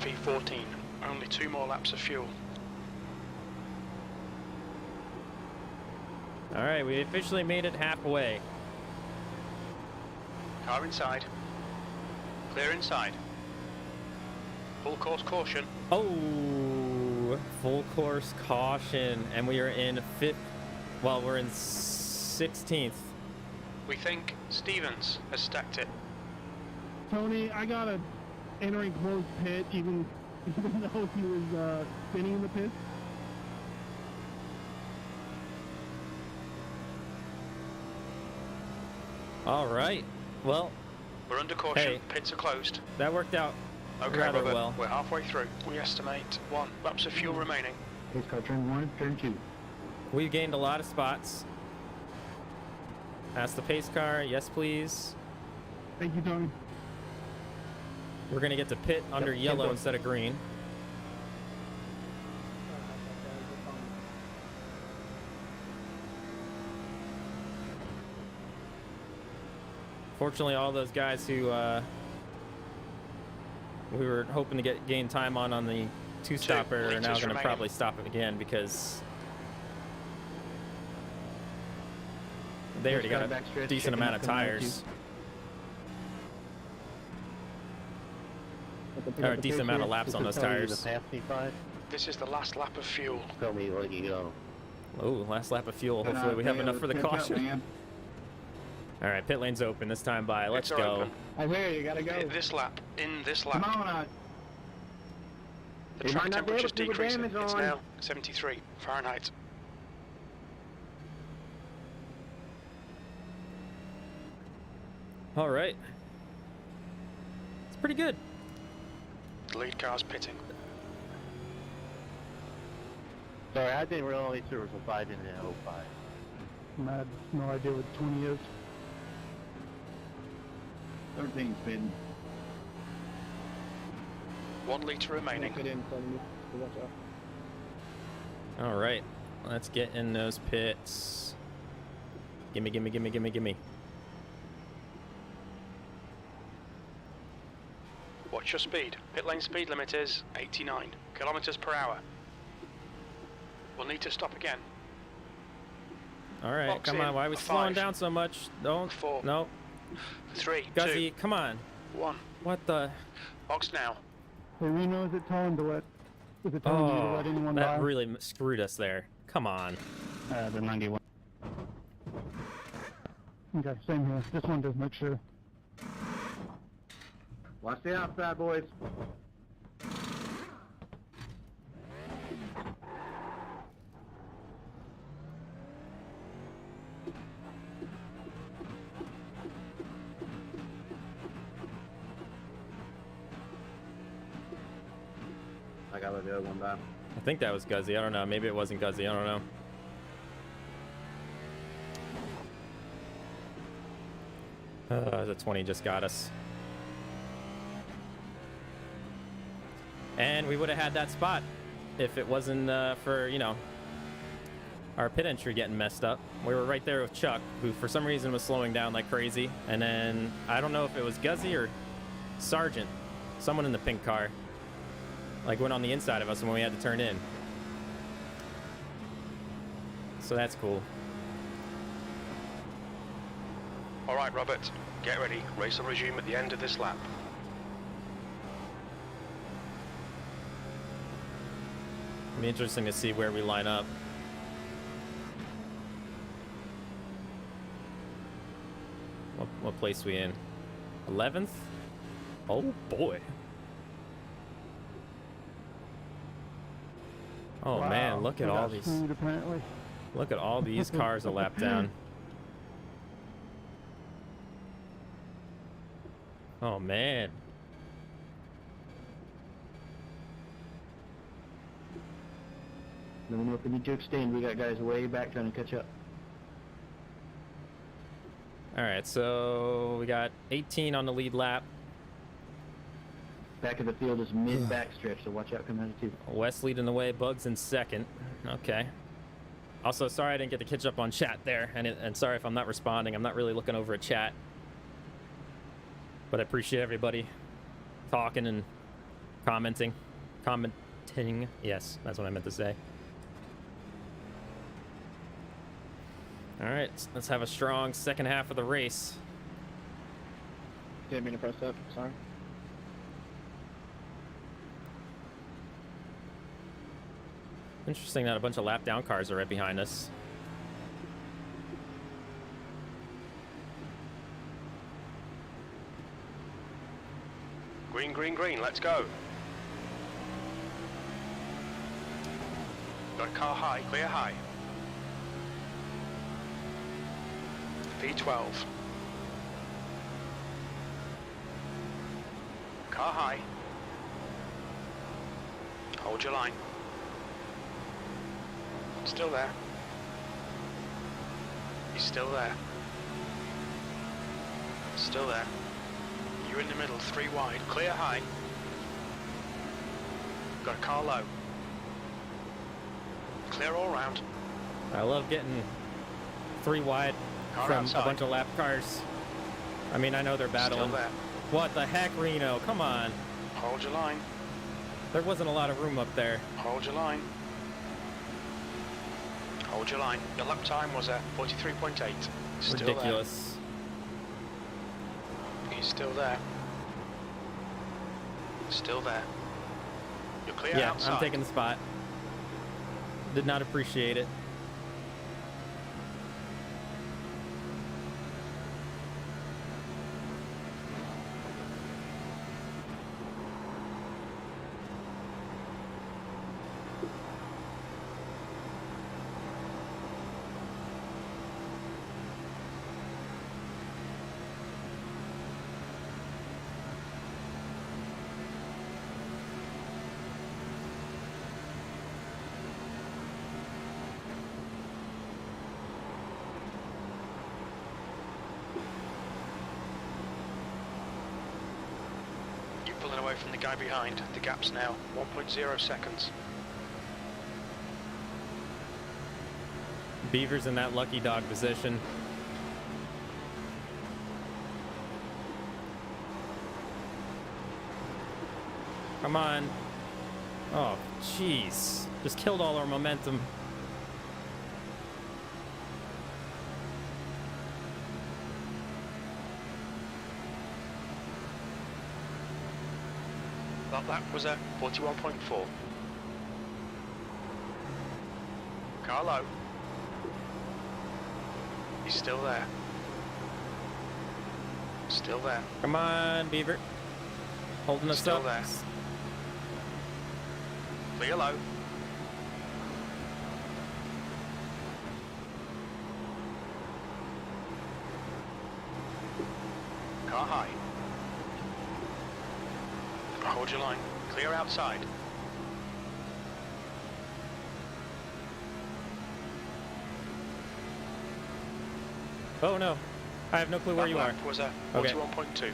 P14. Only 2 more laps of fuel. All right, we officially made it halfway. Car inside. Clear inside. Full course caution. Oh, full course caution, and we are in 5th. Well, we're in 16th. We think Stevens has stacked it. Tony, I got a entering closed pit, even though he was spinning in the pit. All right. Well, We're under caution. Hey. Pits are closed. that worked out Okay, rather Robert, well. we're halfway through. We estimate 1 laps of fuel remaining. Pace car turn 1, turn 2. We've gained a lot of spots. Ask the pace car. Yes, please. Thank you, Tony. We're going to get to pit under yellow go. instead of green. Fortunately, all those guys who we were hoping to gain time on the two-stopper are now liters going to remaining. probably stop it again because they already got a Backstretch, decent checking amount out of coming out tires. you. Or a decent amount of laps on those tires. This is the last lap of fuel. Tell me where you go. Oh, last lap of fuel. Hopefully we have enough for the caution. All right, pit lane's open this time by. Let's Pits are go. open. I hear you, gotta go. In this lap. Come on. The They track might not be able temperature's to do decreasing. damage It's on. now 73 Fahrenheit. All right. It's pretty good. The lead car's pitting. Sorry, I didn't realize there was a 5 in the 05. I had no idea what 20 is. 13 spin. 1 litre remaining. All right. Let's get in those pits. Gimme, gimme, gimme, gimme, gimme. Watch your speed. Pit lane speed limit is 89 kilometers per hour. We'll need to stop again. All right, Box come in. on. Why are we 5, slowing down so much? Don't. 4, No. 3, Guzzy, come on. 2, 1. What the? Box now. Hey, Reno, is it telling to let? Is it telling you to Oh, let anyone by? that really screwed us there. Come on. The 91. Okay, same here. Just wanted to make sure. Watch the outside, boys. I got the other one back. I think that was Guzzy. I don't know. Maybe it wasn't Guzzy. I don't know. The 20 just got us. And we would have had that spot if it wasn't for, you know, our pit entry getting messed up. We were right there with Chuck, who for some reason was slowing down like crazy. And then I don't know if it was Guzzy or Sargent, someone in the pink car, like went on the inside of us when we had to turn in. So that's cool. All right, Robert, get ready. Race will resume at the end of this lap. It'll be interesting to see where we line up. What place we in? 11th? Oh boy. Oh Wow, man, look at we all got these. screwed, apparently. Look at all these cars a lap down. Oh man. Let me know if we need to extend. We got guys way back trying to catch up. All right, so we got 18 on the lead lap. Back of the field is mid backstretch, so watch out coming out of two. West leading the way, Bugs in second. Okay. Also, sorry I didn't get to catch up on chat there, and sorry if I'm not responding. I'm not really looking over at chat. But I appreciate everybody talking and commenting. Commenting. Yes, that's what I meant to say. All right, let's have a strong second half of the race. Didn't mean to press up, sorry. Interesting that a bunch of lap down cars are right behind us. Green, green, green, let's go. Got a car high, clear high. V12. Car high. Hold your line. Still there. He's still there. Still there. You're in the middle, 3 wide, clear high. Got a car low. Clear all round. I love getting 3 wide Car from outside. a bunch of lap cars. I mean, I know they're battling. Still there. What the heck, Reno? Come on. Hold your line. There wasn't a lot of room up there. Hold your line. Hold your line. Your lap time was at 43.8. Still Ridiculous. there. He's still there. Still there. You're clear Yeah, outside. I'm taking the spot. Did not appreciate it. Pulling away from the guy behind. The gap's now 1.0 seconds. Beaver's in that lucky dog position. Come on. Oh, jeez. Just killed all our momentum. That was at 41.4. Car low. He's still there. Still there. Come on, Beaver. Holding us Still up. there. Clear low. Car high. Hold your line. Clear outside. Oh no, I have no clue where That you are. lap was a Okay. 41.2.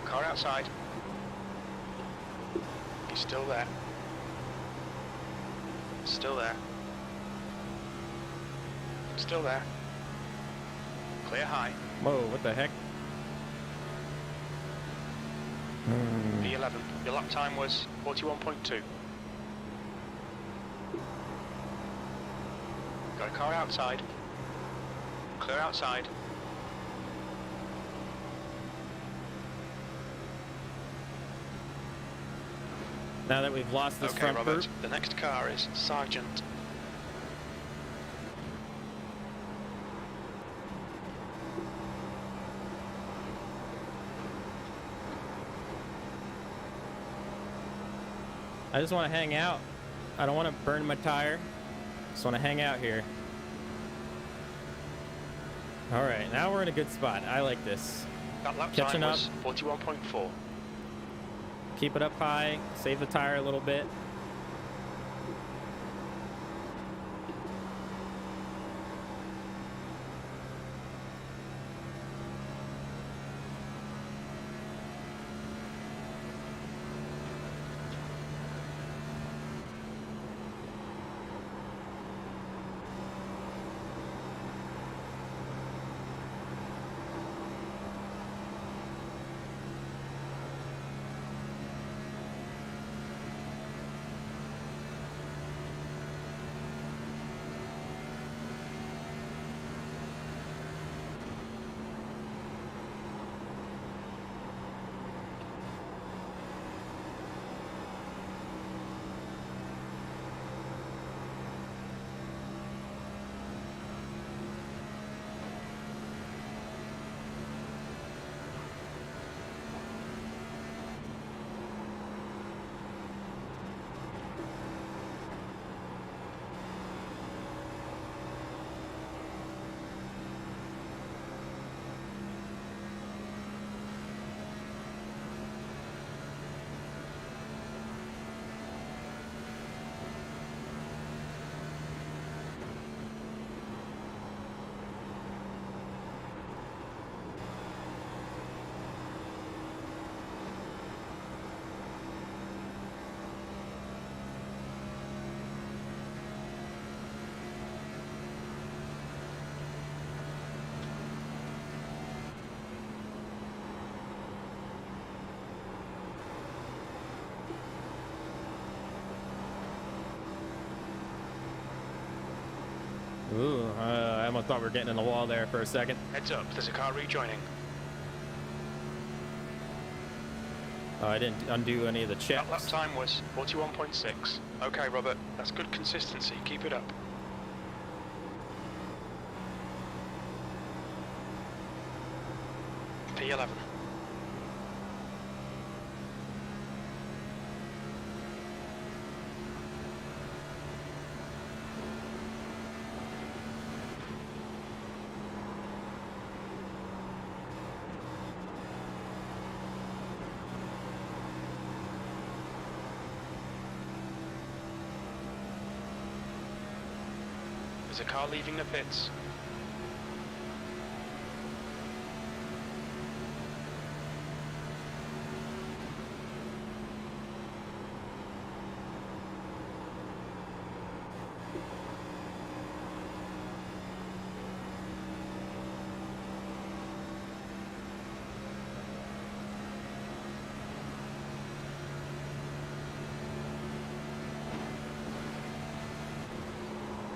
Car outside. He's still there. Still there. Still there. Clear high. Whoa, what the heck? P11. Your lap time was 41.2. Got a car outside. Clear outside. Now that we've lost this Okay, front Robert. group, The next car is Sergeant. I just want to hang out. I don't want to burn my tire. Just want to hang out here. All right, now we're in a good spot. I like this. That lap Catching time up. was 41.4. Keep it up high, save the tire a little bit. Ooh, I almost thought we were getting in the wall there for a second. Heads up, there's a car rejoining. Oh, I didn't undo any of the That lap checks. time was 41.6. Okay, Robert, that's good consistency. Keep it up. P11. There's a car leaving the pits.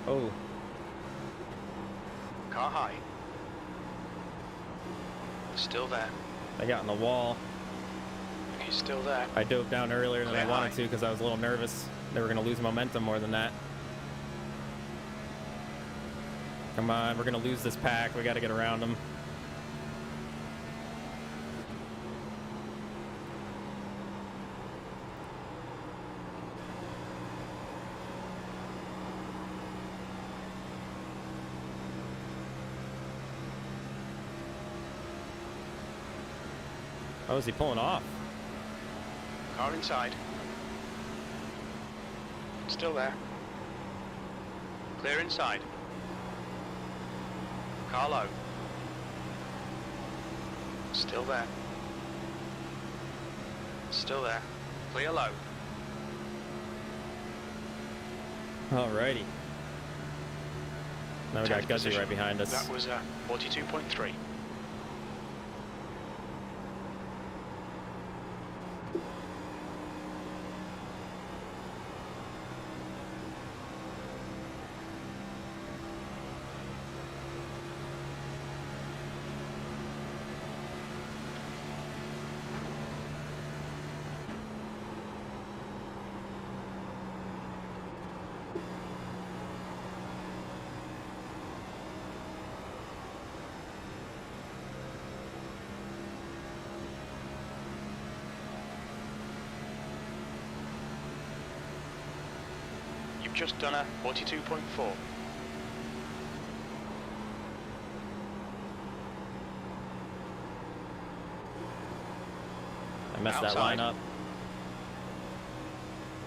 Oh, Car high. Still there. I got in the wall. He's still there. I dove down earlier than I Clear wanted high. to because I was a little nervous. They were going to lose momentum more than that. Come on, we're going to lose this pack. We got to get around them. Oh, is he pulling off? Car inside. Still there. Clear inside. Car low. Still there. Still there. Clear low. Alrighty. Now we got 10th Guzzy position. right behind us. That was 42.3. Just done a 42.4. I messed that Outside. line up.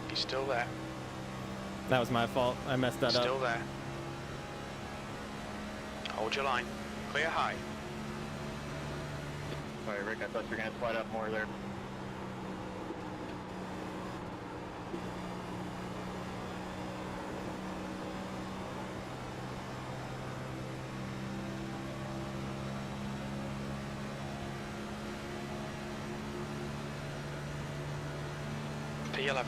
He's still there. That was my fault. I messed that Still up. there. Hold your line. Clear high. Sorry, Rick, I thought you were going to slide up more there. P11.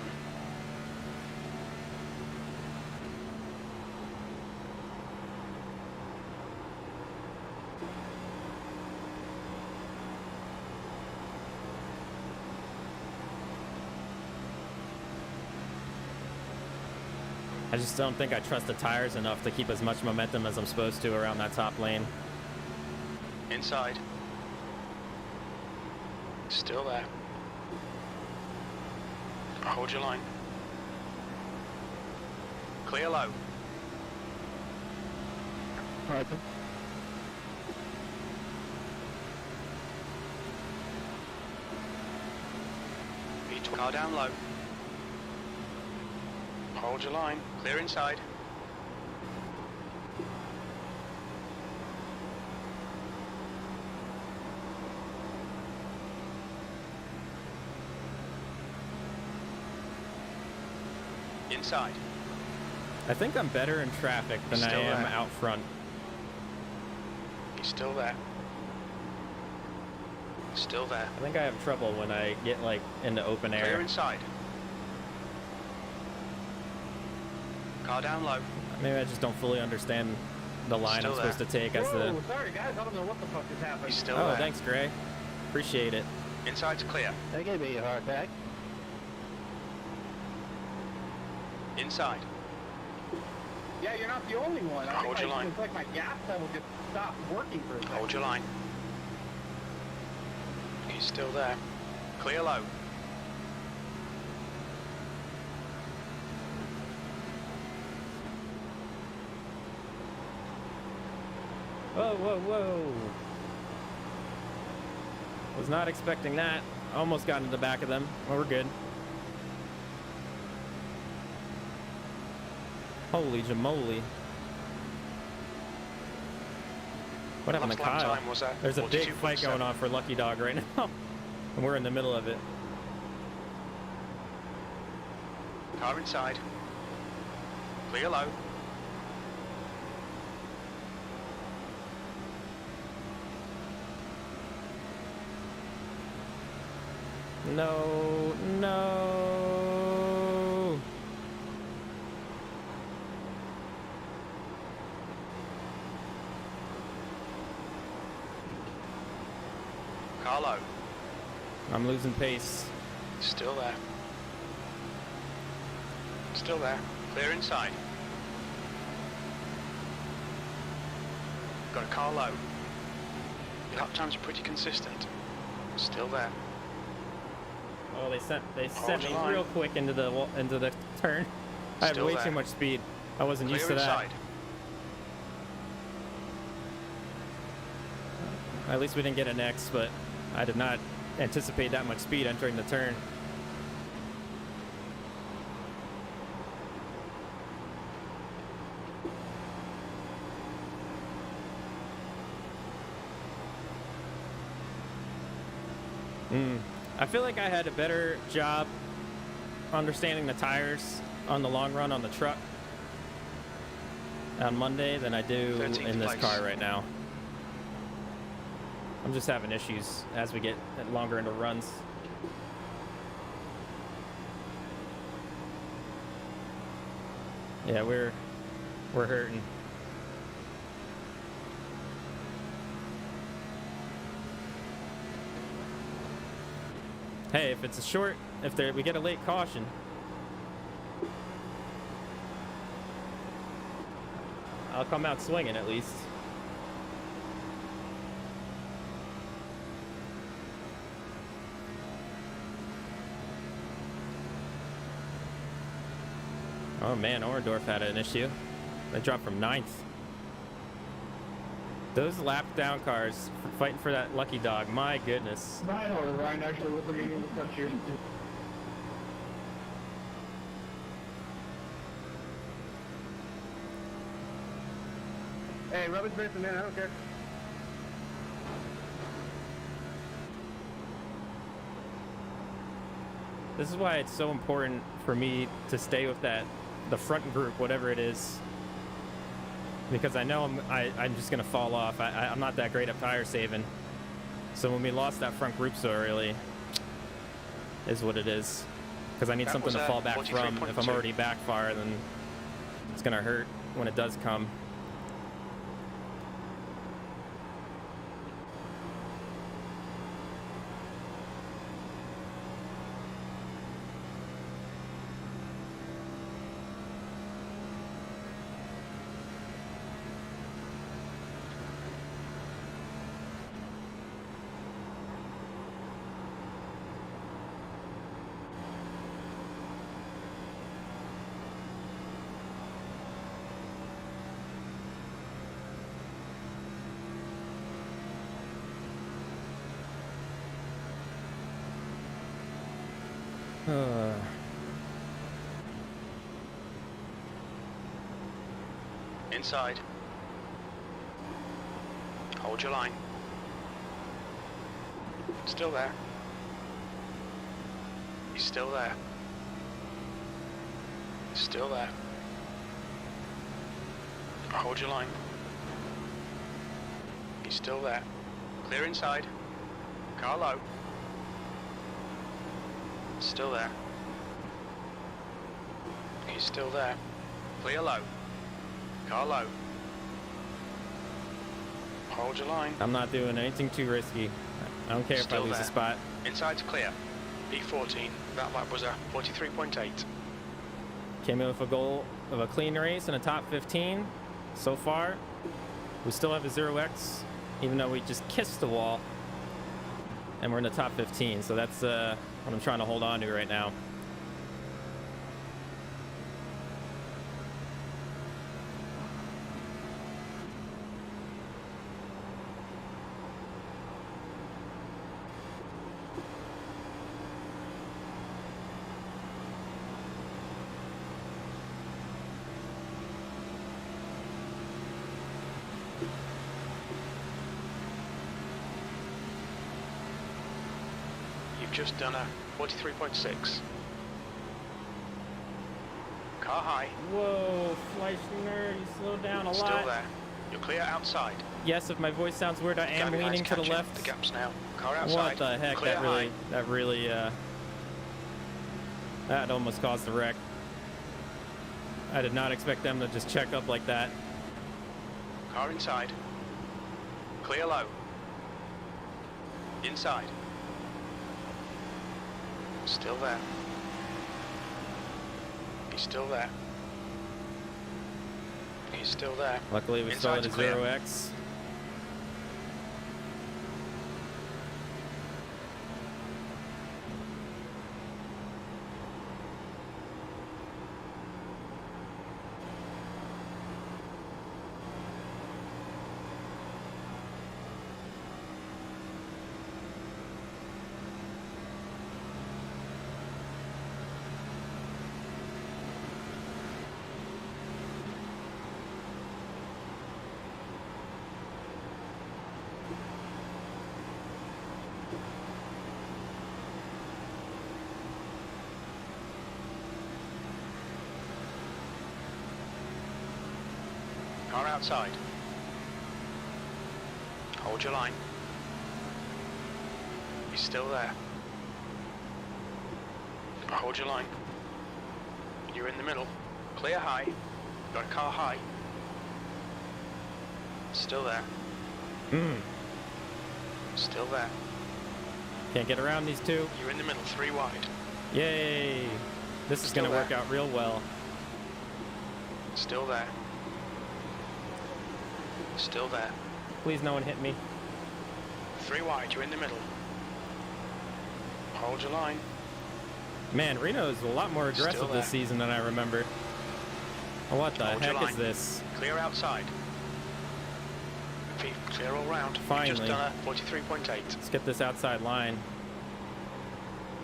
I just don't think I trust the tires enough to keep as much momentum as I'm supposed to around that top lane. Inside. Still there. Hold your line. Clear low. Alright. Car down low. Hold your line. Clear inside. Inside. I think I'm better in traffic than He's I still am there. out front. He's still there. Still there. I think I have trouble when I get like into open Clear air. inside. Car down low. Maybe I just don't fully understand the line Still I'm supposed to take as the... Whoa, sorry guys, I don't know what the fuck just happened. He's still Oh, there. thanks, Gray. Appreciate it. Inside's clear. That gave me a heart attack. Inside. Yeah, you're not the only one. I Hold think your line. It's like my gas pedal just stopped working for a second. Hold your line. He's still there. Clear low. Whoa, whoa, whoa. Was not expecting that. Almost got into the back of them. Well, we're good. Holy jamoly. What happened to Last lap Kyle? time was at There's a big 42.7. fight going on for Lucky Dog right now. And we're in the middle of it. Car inside. Clear low. No, no. Car low. I'm losing pace. Still there. Still there. Clear inside. Got a car low. Lap times are pretty consistent. Still there. Oh, they sent Hold me your line. real quick into the turn. I had Still way there. too much speed. I wasn't Clear used to that. inside. At least we didn't get an X, but I did not anticipate that much speed entering the turn. I feel like I had a better job understanding the tires on the long run on the truck on Monday than I do 13th in this place. car right now. I'm just having issues as we get longer into runs. Yeah, we're hurting. Hey, if it's a short, we get a late caution. I'll come out swinging at least. Oh man, Orendorff had an issue. They dropped from 9th. Those lap down cars fighting for that lucky dog, my goodness. Ryan actually was looking in the touch here. Hey, rubbish racing, man, I don't care. This is why it's so important for me to stay with the front group, whatever it is. Because I know I'm just going to fall off. I'm not that great at tire saving. So when we lost that front group so early, is what it is. Because I need That something was to fall back from. If I'm 43.2. already back far, then it's going to hurt when it does come. Inside. Hold your line. Still there. He's still there. He's still there. Hold your line. He's still there. Clear inside. Car low. Still there. He's still there. Clear low. Car low. Hold your line. I'm not doing anything too risky. I don't care if I Still lose there. a spot. Inside's clear. P14. That lap was a 43.8. Came in with a goal of a clean race and a top 15 so far. We still have a 0x, even though we just kissed the wall. And we're in the top 15, so that's what I'm trying to hold on to right now. Just done a 43.6. Car high. Whoa, Fleischner, you slowed down a lot. Still there. You're clear outside. Yes, if my voice sounds weird, I am Driving leaning lights to the catching left. The gaps now. Car outside. What the heck? Clear high. That almost caused a wreck. I did not expect them to just check up like that. Car inside. Clear low. Inside. Still there. He's still there. He's still there. Luckily, we still had a Inside's clear. 0x. Car outside. Hold your line. He's still there. Hold your line. You're in the middle. Clear high. Got a car high. Still there. Still there. Can't get around these two. You're in the middle, 3 wide. Yay! This is Still gonna work there. out real well. Still there. Still there. Please, no one hit me. 3 wide, you're in the middle. Hold your line. Man, Reno is a lot more aggressive Still this there. season than I remember. What the Hold your heck is line. this? Clear outside. Repeat, clear all round. You've Finally. just done a 43.8. Let's get this outside line.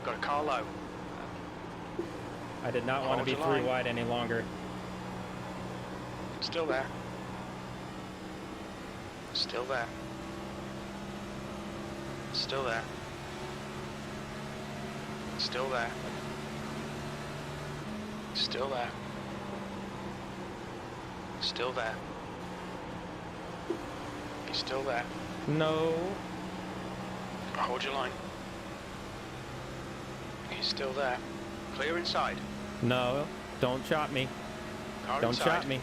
Got a car low. I did not want to Hold be your 3 line. wide any longer. Still there. Still there. Still there. Still there. Still there. Still there. He's still there. No. Hold your line. He's still there. Clear inside. No. Don't chop me. Car Don't inside. chop me.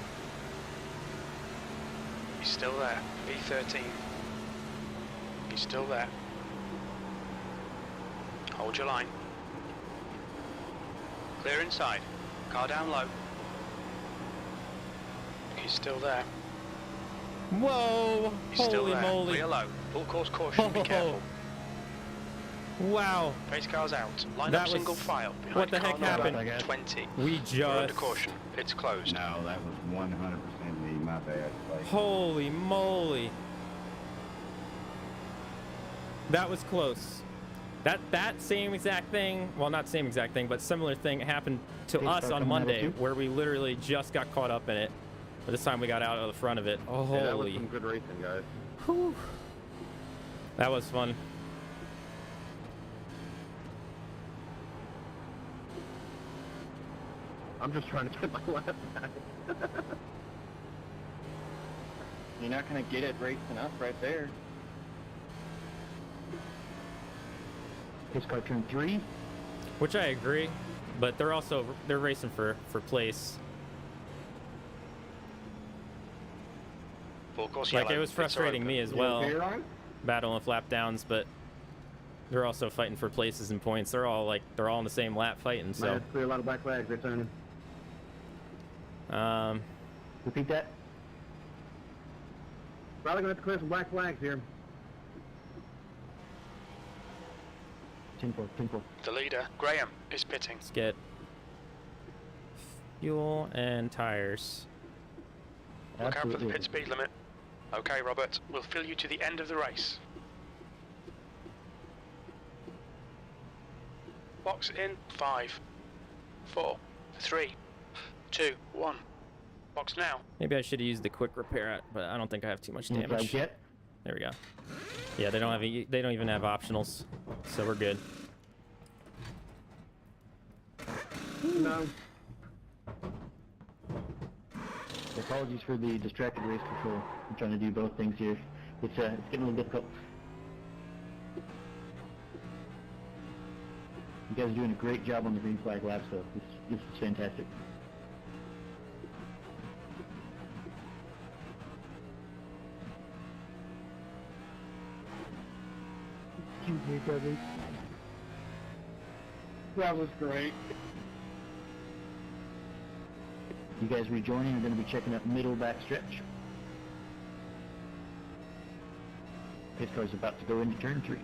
He's still there. B13. He's still there. Hold your line. Clear inside. Car down low. He's still there. Whoa! He's still Holy there. moly! Clear low. Full course caution. Be careful. Wow! Pace car's out. Line That up was- single file. Behind what the car heck number happened? 20. We We're under just... caution. It's closed. No, that was 100% me. My bad. Like, Holy moly! That was close. That same exact thing, well, not same exact thing, but similar thing happened to Pace us car on coming out of Monday, two. where we literally just got caught up in it. But this time we got out of the front of it. Oh, Hey, that was holy. some good racing, guys. Whew. That was fun. I'm just trying to get my lap back. You're not going to get it racing up right there. Pace car turn 3. Which I agree, but they're racing for place. Full course Like yellow. it was It's frustrating open. me as You well, okay, Ryan? battling flap downs, but they're also fighting for places and points. They're all in the same lap fighting. might So have to clear a lot of black flags. They're turning. Repeat that. Probably gonna have to clear some black flags here. 10-4, 10-4. The leader, Graham, is pitting. let's get fuel and tires. Look out for the Absolutely. pit speed limit. Okay, Robert, we'll fill you to the end of the race. Box in 5, 4, 3, 2, 1. Box now. Maybe I should have used the quick repair, but I don't think I have too much Any flags damage. yet? There we go. Yeah, they don't even have optionals, so we're good. No. Apologies for the distracted race control. I'm trying to do both things here. It's getting a little difficult. You guys are doing a great job on the green flag laps, though. This is fantastic. Excuse me, Debbie. That was great. You guys rejoining are going to be checking that middle back stretch. Pace car is about to go into turn 3.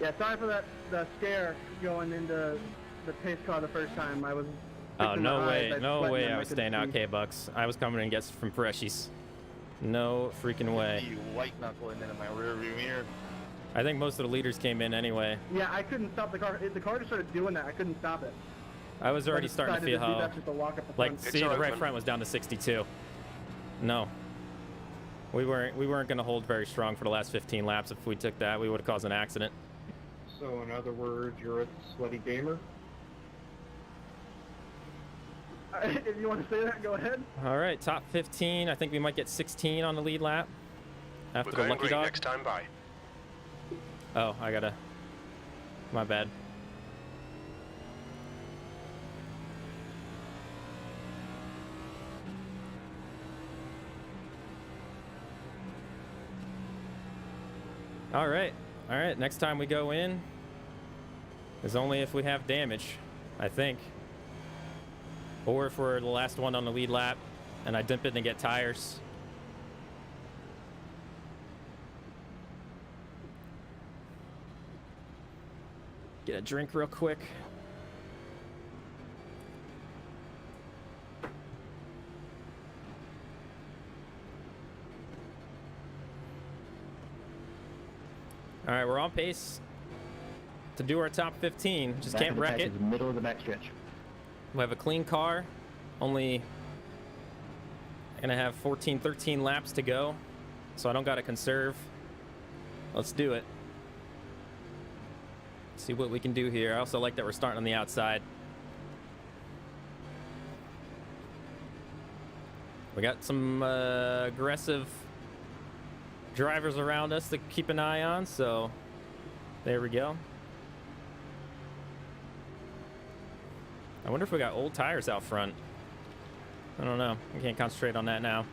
Yeah, sorry for the scare going into the pace car the first time. I was. Oh, fixing no my way, eyes. I no sweating way them. I was couldn't staying out see. K-Bucks. I was coming and gets from Preshies. No freaking way. You white knuckling into my rear view mirror. I think most of the leaders came in anyway. Yeah, I couldn't stop the car. The car just started doing that. I couldn't stop it. I was already I just starting to decided feel do how, that just to lock up the like, front. It's see, the right open. front was down to 62. No. We weren't going to hold very strong for the last 15 laps. If we took that, we would have caused an accident. So, in other words, you're a sweaty gamer? Alright, if you want to say that, go ahead. All right, top 15. I think we might get 16 on the lead lap after We're the going lucky green dog. next time by. Oh, I gotta. My bad. All right. All right. Next time we go in is only if we have damage, I think. Or if we're the last one on the lead lap and I dip in to get tires. Get a drink real quick. All right, we're on pace to do our top 15. Just Back can't of the wreck pack it. is the middle of the backstretch. We have a clean car. Only gonna have 14, 13 laps to go. So I don't gotta conserve. Let's do it. See what we can do here. I also like that we're starting on the outside. We got some aggressive drivers around us to keep an eye on, so there we go. I wonder if we got old tires out front. I don't know. I can't concentrate on that now.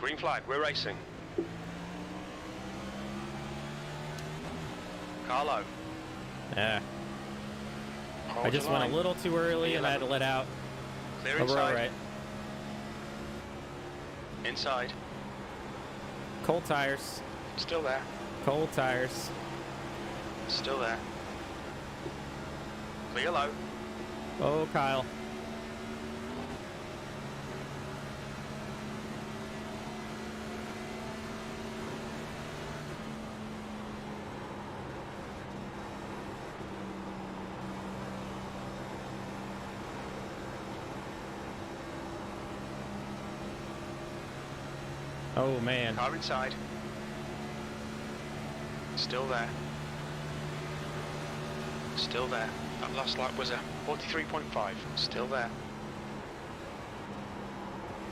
Green flag, we're racing. Carlo. Yeah. Hold I just your went line. a little too early and I had to let out. Clear But we're all inside. right. Inside. Cold tires. Still there. Cold tires. Still there. Clear low. Oh, Kyle. Oh, man. Car inside. Still there. Still there. That last lap was a 43.5. Still there.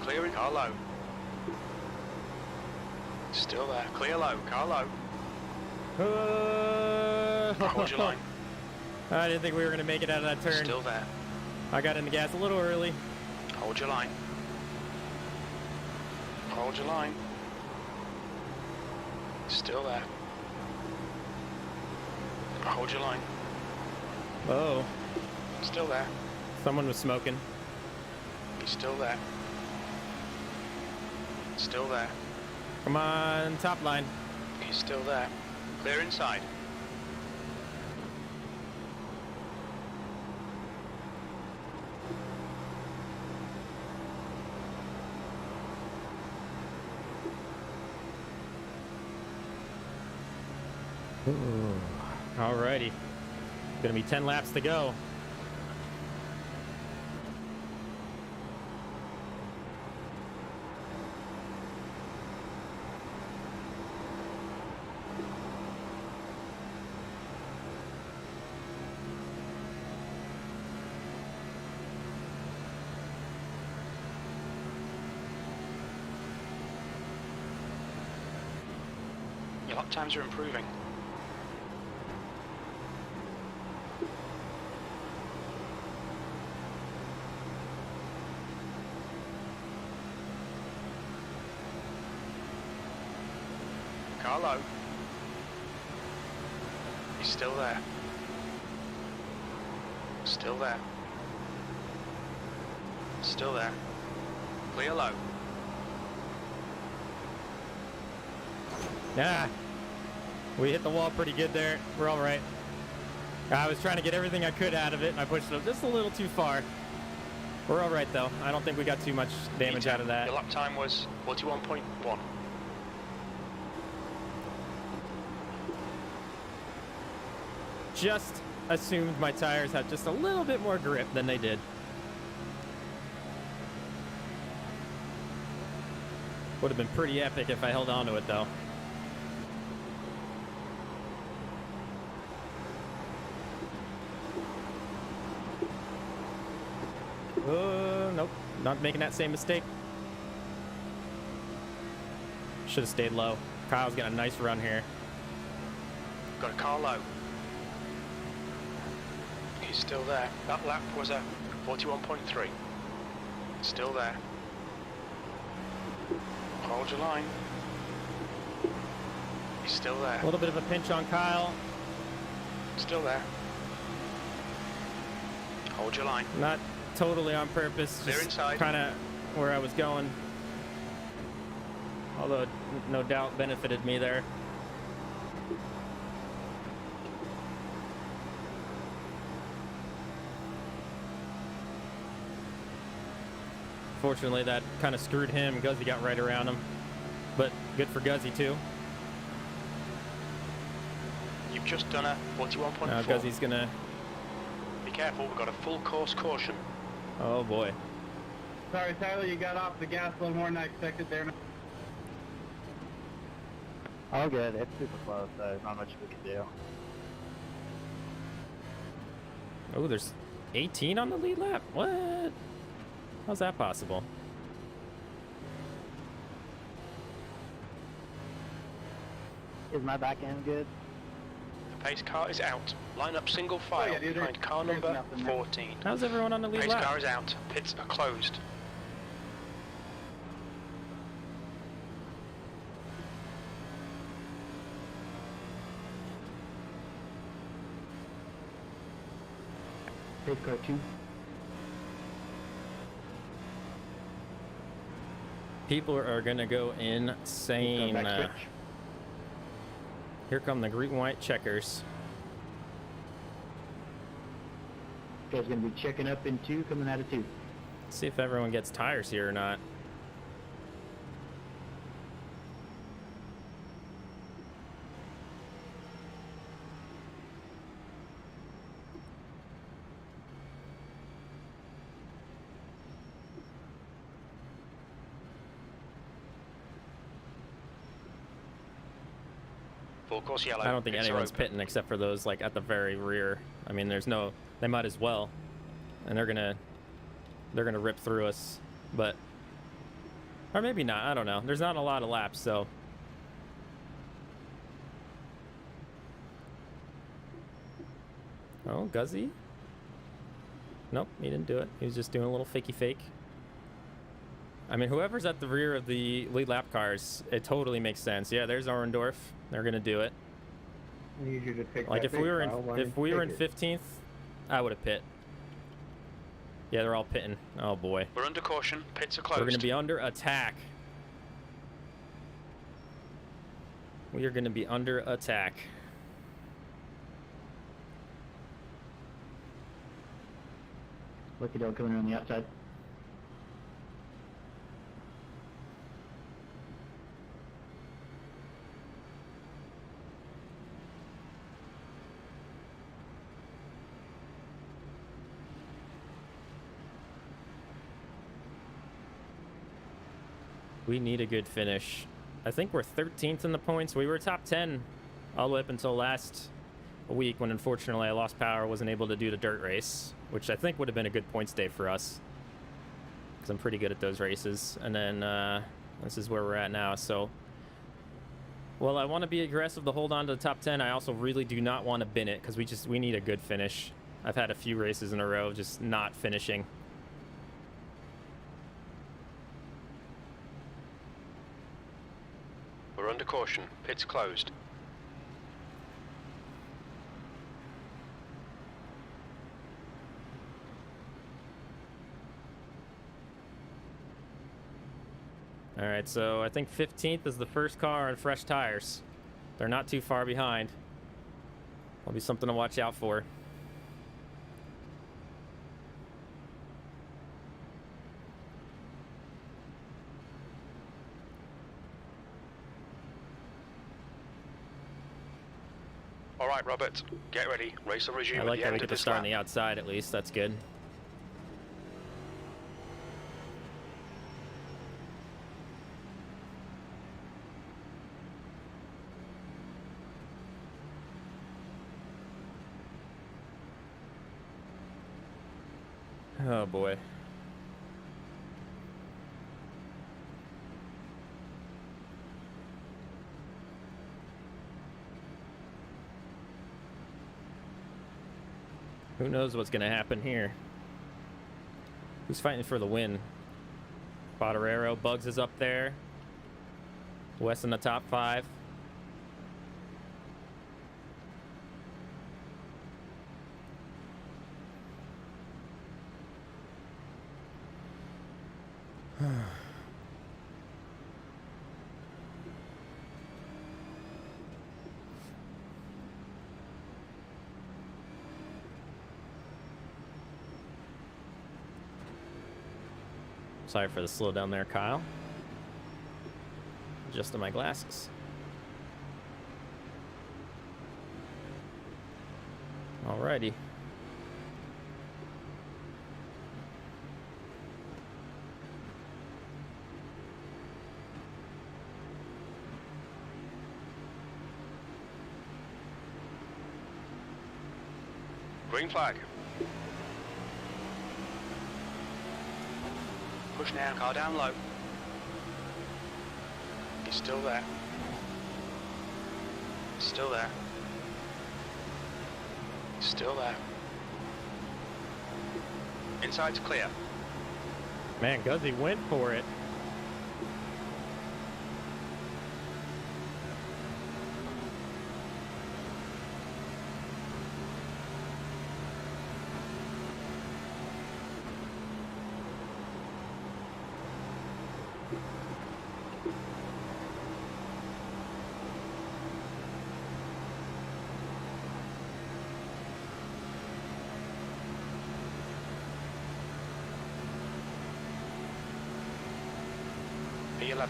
Clearing. Car low. Still there. Clear low. Car low. Hold your line. I didn't think we were going to make it out of that turn. Still there. I got in the gas a little early. Hold your line. Hold your line. Still there. Hold your line. Oh, Still there. someone was smoking. He's still there. Still there. Come on, top line. He's still there. Clear inside. Alrighty. Gonna be 10 laps to go. Your lap times are improving. Carlo. He's still there. Still there. Still there. Clear low. Yeah. We hit the wall pretty good there. We're all right. I was trying to get everything I could out of it, and I pushed it up just a little too far. We're all right, though. I don't think we got too much damage out of that. Your lap time was 41.1. Just assumed my tires had just a little bit more grip than they did. Would have been pretty epic if I held on to it, though. nope. Not making that same mistake. Should have stayed low. Kyle's got a nice run here. Got a car low. He's still there. That lap was a 41.3. Still there. Hold your line. He's still there. A little bit of a pinch on Kyle. Still there. Hold your line. Not totally on purpose. Clear Just inside. kind of where I was going. Although it no doubt benefited me there. Fortunately, that kind of screwed him. Guzzy got right around him. But good for Guzzy, too. You've just done a 41.4. Now Guzzy's going to... Be careful, we've got a full course caution. Oh, boy. Sorry, Tyler, you got off the gas a little more than I expected there. All good. It's super close, so there's not much we can do. Oh, there's 18 on the lead lap? What? How's that possible? Is my back end good? The pace car is out. Line up single file yeah, dude, behind car there's number nothing there. 14. How's everyone on the lead Pace lap? car is out. Pits are closed. Pace car 2. People are gonna go insane. Back switch. Here come the green and white checkers. Guys gonna be checking up in 2, coming out of 2. See if everyone gets tires here or not. Full course yellow. I don't think Pits are anyone's open. pitting except for those like at the very rear. I mean, there's no, they might as well, and they're gonna rip through us, but or maybe not. I don't know. There's not a lot of laps, so. Oh, Guzzy? Nope, he didn't do it. He was just doing a little fakey fake. I mean, whoever's at the rear of the lead lap cars, it totally makes sense. Yeah, there's Orendorf. They're gonna do it. You should just pick Like that if big we were in pile, why if we take were in it? 15th, I would have pit. Yeah, they're all pitting. Oh boy. We're under caution. Pits are closed. We're gonna be under attack. We are gonna be under attack. Lucky dog coming around the outside. We need a good finish. I think we're 13th in the points. We were top 10 all the way up until last week when unfortunately I lost power, wasn't able to do the dirt race, which I think would have been a good points day for us because I'm pretty good at those races. And then this is where we're at now. So, well, I want to be aggressive to hold on to the top 10. I also really do not want to bin it because we need a good finish. I've had a few races in a row just not finishing. We're under caution. Pits closed. All right, so I think 15th is the first car on fresh tires. They're not too far behind. Will be something to watch out for. All right, Robert. Get ready. Race will resume I at like the that we end get of to this start on lap. the outside at least. That's good. Oh boy. Who knows what's going to happen here? Who's fighting for the win? Potorero, Bugs is up there. West in the top 5. Sorry for the slowdown there, Kyle. Adjusting my glasses. Alrighty. Green flag. Push down, car down low. He's still there. Still there. Still there. Inside's clear. Man, Guzzy went for it. P11.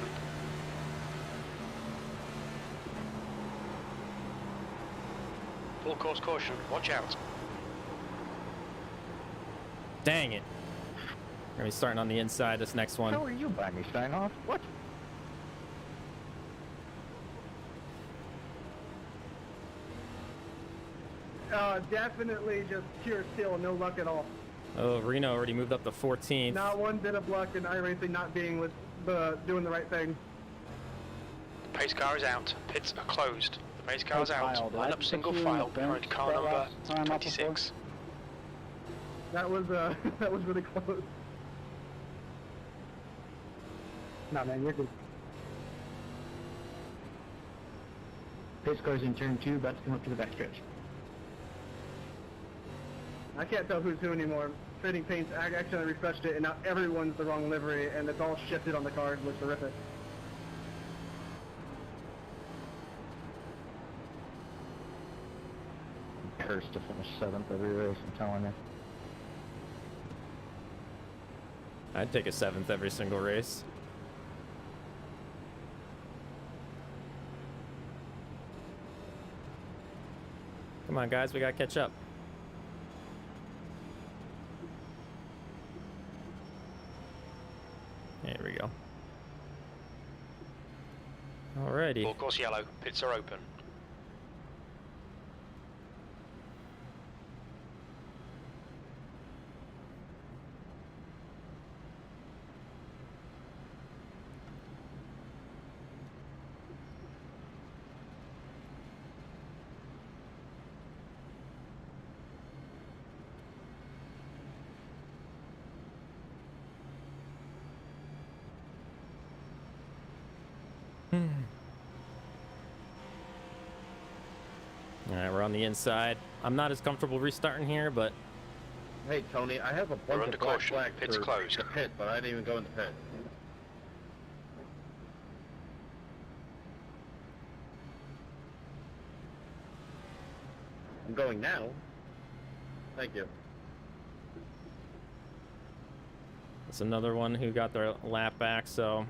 Full course caution, watch out. Dang it. We're gonna be starting on the inside this next one. How are you buying me sign off? What? Definitely just pure skill, no luck at all. Oh, Reno already moved up to 14th. Not one bit of luck in iRacing not being with doing the right thing. The pace car is out. Pits are closed. The pace car is out. Line up single file behind car number 26. That was that was really close. No man, you're good. Pace car's in turn 2, about to come up to the backstretch. I can't tell who's who anymore. Trading Paints actually refreshed it, and now everyone's the wrong livery, and it's all shifted on the card. It looks terrific. I'm cursed to finish 7th every race, I'm telling you. I'd take a 7th every single race. Come on, guys, we gotta catch up. There we go. Alrighty. Full course yellow. Pits are open. Alright, we're on the inside. I'm not as comfortable restarting here, but Hey Tony, I have a We're bunch under of black caution. flags Pit's for closed. the pit, but I didn't even go in the pit. I'm going now. Thank you. it's another one who got their lap back, so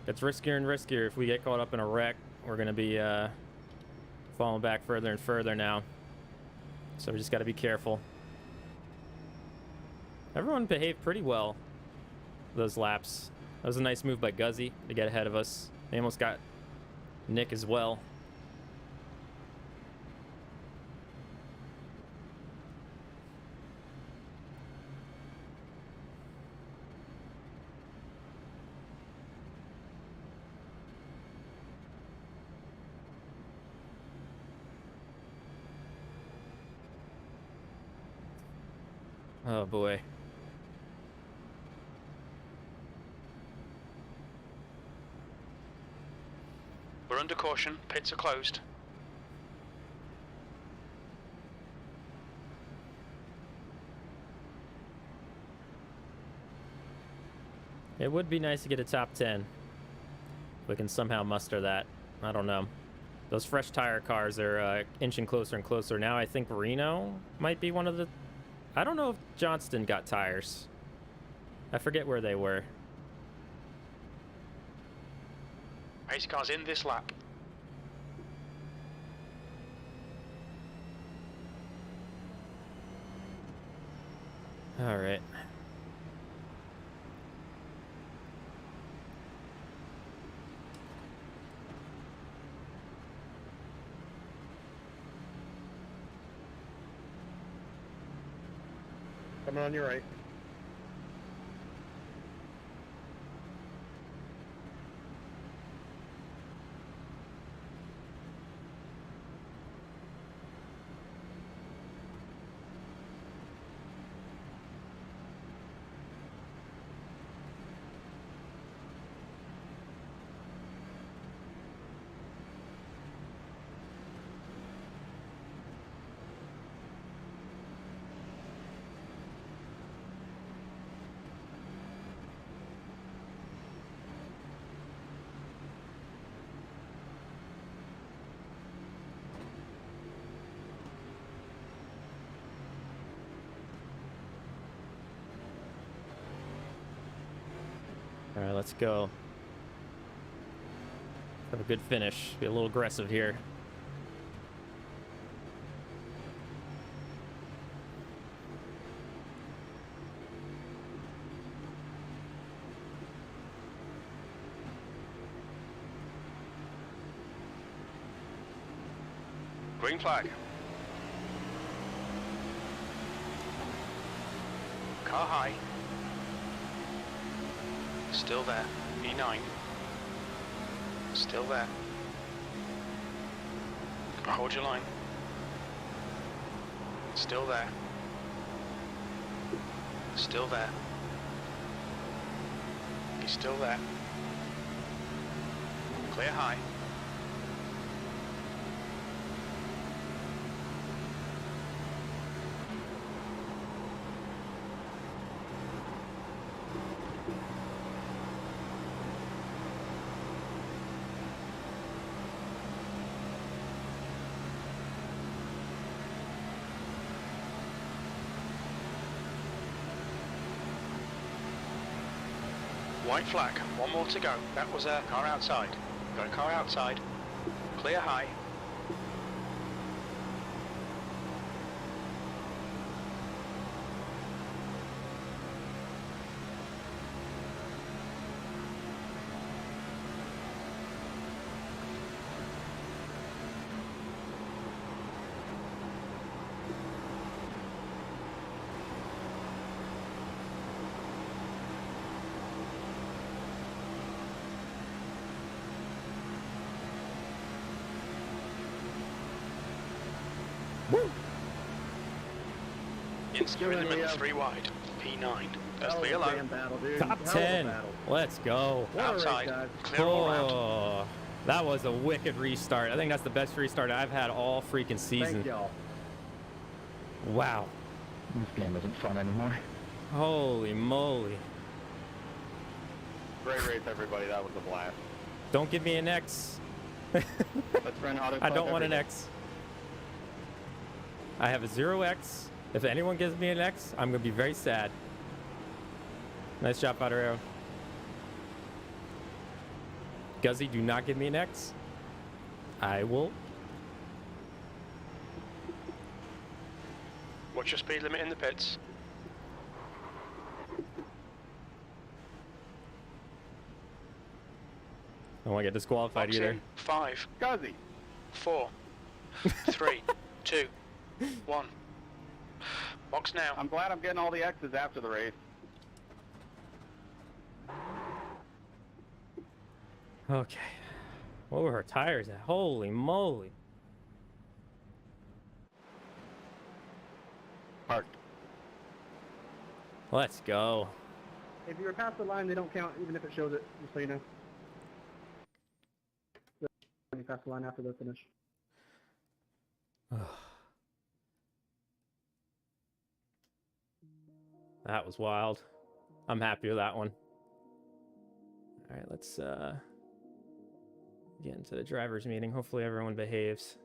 it's riskier and riskier. If we get caught up in a wreck, we're going to be falling back further and further now. So we just got to be careful. Everyone behaved pretty well those laps. That was a nice move by Guzzy to get ahead of us. They almost got Nick as well. Oh boy. We're under caution. Pits are closed. It would be nice to get a top 10. If we can somehow muster that. I don't know. Those fresh tire cars are inching closer and closer. Now I think Reno might be one of the... I don't know if Johnston got tires. I forget where they were. Race cars in this lap. All right. Coming on your right. All right, let's go. Have a good finish. Be a little aggressive here. Green flag. Car high. Still there. E9. Still there. Hold your line. Still there. Still there. He's still there. Clear high. White flag, one more to go. That was a car outside. Got a car outside. Clear high. You're in the middle, 3 wide. P9. That's the yellow. Battle, dude. Top Hell of a 10. battle. Let's go. What a race, Outside. guys. Clear all around. Oh, that was a wicked restart. I think that's the best restart I've had all freaking season. Thank y'all. Wow. This game isn't fun anymore. Holy moly. Great race, everybody. That was a blast. Don't give me an X. Let's run auto. I don't want an X. I have a 0X. If anyone gives me an X, I'm going to be very sad. Nice job, Paderero. Guzzy, do not give me an X. I will. What's your speed limit in the pits? I don't want to get disqualified Box either. in. 5, Guzzy. 4, 3, 2, 1. Box now. I'm glad I'm getting all the X's after the race. Okay. What were her tires at? Holy moly. Parked. Let's go. If you were past the line, they don't count, even if it shows it, just so you know. When you pass the line after the finish. That was wild. I'm happy with that one. All right, let's get into the driver's meeting. Hopefully everyone behaves.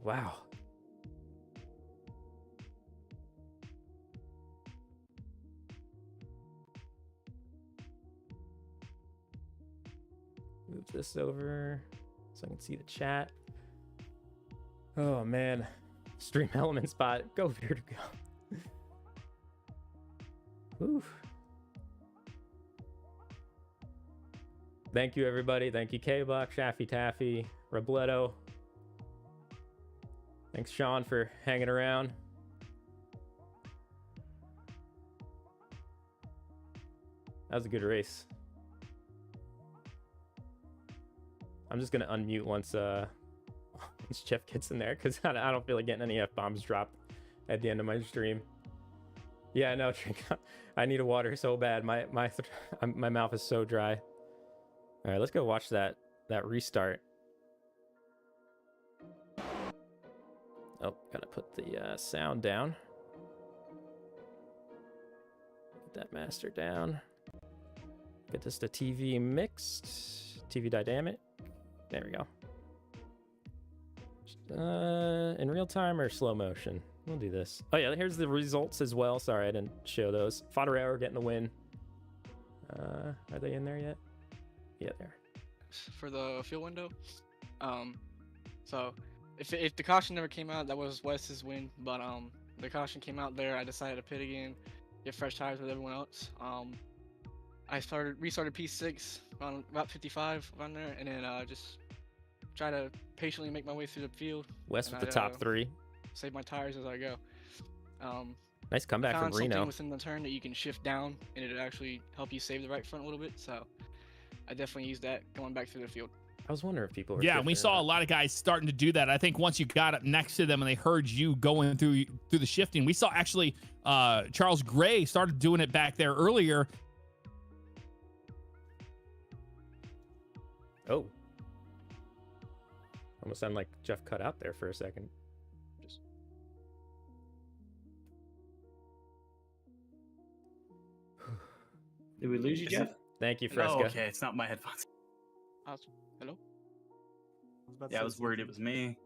Wow. Move this over so I can see the chat. Oh man, stream element spot. Go here to go. Oof. Thank you everybody. Thank you K-Buck, Shaffy Taffy, Robledo. Thanks Sean for hanging around. That was a good race. I'm just gonna unmute once once Jeff gets in there because I don't feel like getting any F-bombs dropped at the end of my stream. Yeah, no, I need a water so bad. My mouth is so dry. All right, let's go watch that restart. Oh, gotta put the sound down. Get that master down. Get this to TV mixed. TV dynamic. There we go. In real time or slow motion? We'll do this. Oh yeah, here's the results as well. Sorry, I didn't show those. Fodder Hour getting the win. Are they in there yet? Yeah, there. For the field window. So if the caution never came out, that was Wes's win. But the caution came out there. I decided to pit again, get fresh tires with everyone else. I restarted P6 on about 55 on there, and then just try to patiently make my way through the field. Wes with the top three. Save my tires as I go. Nice comeback from Reno. Something within the turn that you can shift down, and it'll actually help you save the right front a little bit. So I definitely used that going back through the field. I was wondering if people were. Yeah, we saw a lot of guys starting to do that. I think once you got up next to them and they heard you going through the shifting, we saw actually Charles Gray started doing it back there earlier. Oh. Almost sounded like Jeff cut out there for a second. Just. Did we lose you, Jeff? Thank you, Fresca. Oh, okay. It's not my headphones. Hello? Yeah, I was worried it was me.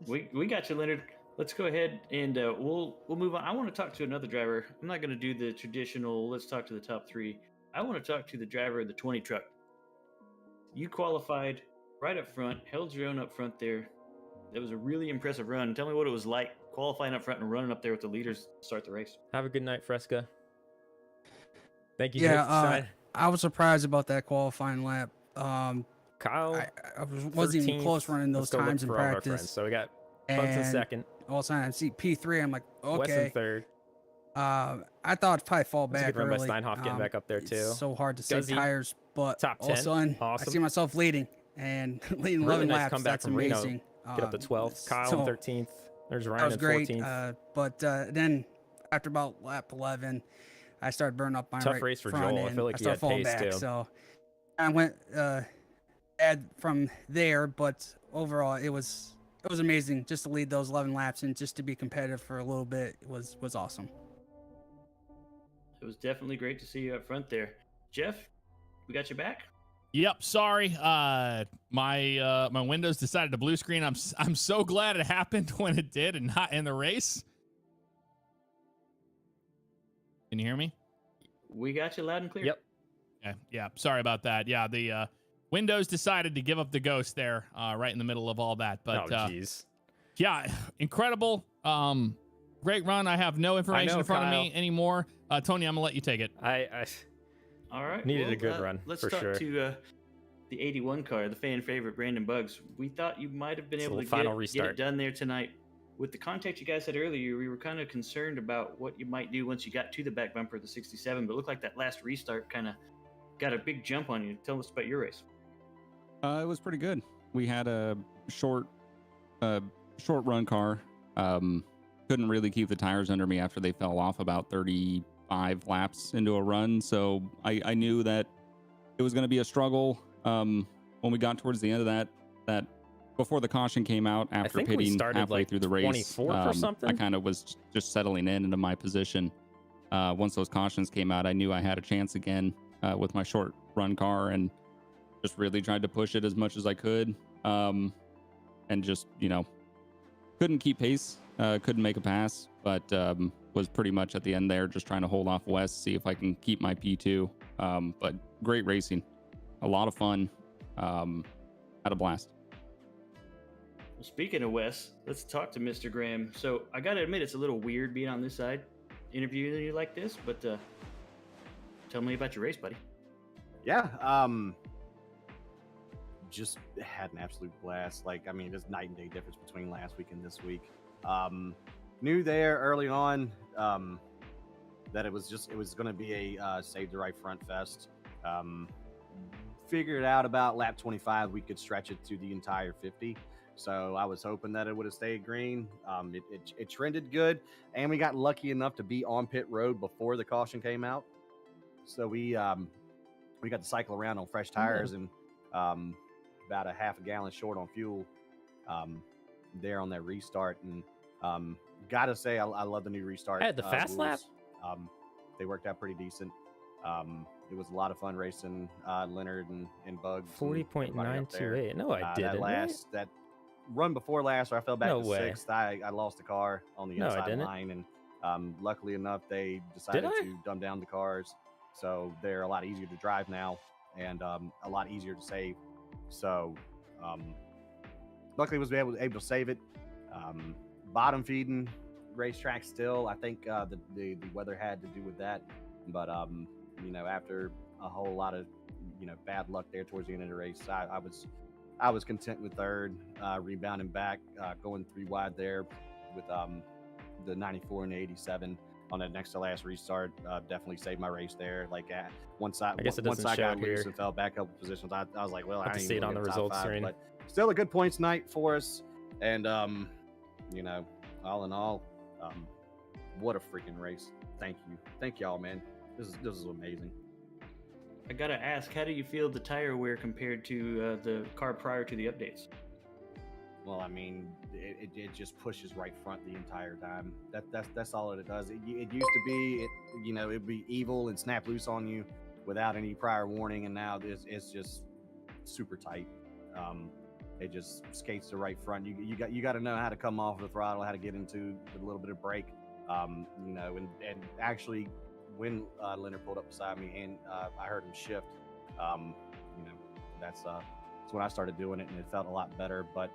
We got you, Leonard. Let's go ahead and we'll move on. I want to talk to another driver. I'm not going to do the traditional, let's talk to the top three. I want to talk to the driver of the 20 truck. You qualified right up front, held your own up front there. It was a really impressive run. Tell me what it was like qualifying up front and running up there with the leaders to start the race. Have a good night, Fresca. Thank you. Yeah, I was surprised about that qualifying lap. Kyle, I wasn't even close running those times in practice. So we got Bugs in second. All of a sudden I see P3. I'm like, okay. Wes in third. I thought it'd probably fall back early. early. Steinhoff getting back up there too. It's so hard to save tires, but top 10. All of a sudden, awesome. I see myself leading and leading really 11 nice laps. Comeback That's from amazing. Reno. Get up to 12th. Kyle so, in 13th. There's Ryan that was in great. 14th. But then after about lap 11, I started burning up my tough right race for front Joel. I feel like he had pace back, too. So I went bad from there, but overall it was amazing just to lead those 11 laps and just to be competitive for a little bit was awesome. It was definitely great to see you up front there. Jeff, we got you back? Yep, sorry. My Windows decided to blue screen. I'm so glad it happened when it did and not in the race. Can you hear me? We got you loud and clear. Yep. Yeah. Sorry about that. Yeah, the Windows decided to give up the ghost there, right in the middle of all that. But jeez. Yeah, incredible. Great run. I have no information in front of me anymore. Tony, I'm gonna let you take it. All right. Needed a good run. Let's for talk sure. to the 81 car, the fan favorite Brandon Buggs. We thought you might have been able to get it done there tonight. With the contact you guys had earlier, we were kind of concerned about what you might do once you got to the back bumper of the 67, but it looked like that last restart kind of got a big jump on you. Tell us about your race. It was pretty good. We had a short short run car. Couldn't really keep the tires under me after they fell off about 35 laps into a run. So I knew that it was going to be a struggle. When we got towards the end of that before the caution came out, after pitting halfway like through the race, 24th or something. I kind of was just settling into my position. Once those cautions came out, I knew I had a chance again with my short run car, and just really tried to push it as much as I could. And just, couldn't keep pace, couldn't make a pass, but was pretty much at the end there, just trying to hold off Wes, see if I can keep my P2. But great racing, a lot of fun, had a blast. Well, speaking of Wes, let's talk to Mr. Graham. So I got to admit, it's a little weird being on this side, interviewing you like this, but tell me about your race, buddy. Yeah, just had an absolute blast. Like, I mean, there's night and day difference between last week and this week. Knew there early on that it was going to be a Save the Right Front fest. Figured out about lap 25 we could stretch it to the entire 50. So I was hoping that it would have stayed green. It trended good, and we got lucky enough to be on pit road before the caution came out. So we got to cycle around on fresh tires and about a half a gallon short on fuel there on that restart. And gotta say, I love the new restart. I had the fast lap. They worked out pretty decent. It was a lot of fun racing Leonard and Bugs. 40.928. No, I didn't. That run before last, where I fell back No to way. sixth, I lost the car on the No, I inside didn't. line, and luckily enough, they decided Did I? to dumb down the cars, so they're a lot easier to drive now, and a lot easier to save. So luckily, was able to save it. Bottom feeding racetrack still. I think the weather had to do with that, but after a whole lot of bad luck there towards the end of the race, I was content with third, rebounding back, going 3 wide there with the 94 and the 87 on that next to last restart. Definitely saved my race there. Like once I got loose and fell back up positions, I was like, well, I Have to ain't see it even on the gonna top results 5, screen. but still a good points night for us. And all in all, what a freaking race. Thank y'all, man. This is amazing. I gotta ask, how do you feel the tire wear compared to the car prior to the updates? Well, I mean, it just pushes right front the entire time. That's all it does. It used to be, it'd be evil and snap loose on you without any prior warning, and now it's just super tight. It just skates to right front. You got to know how to come off the throttle, how to get into a little bit of brake. And actually, when Leonard pulled up beside me and I heard him shift, that's when I started doing it, and it felt a lot better. But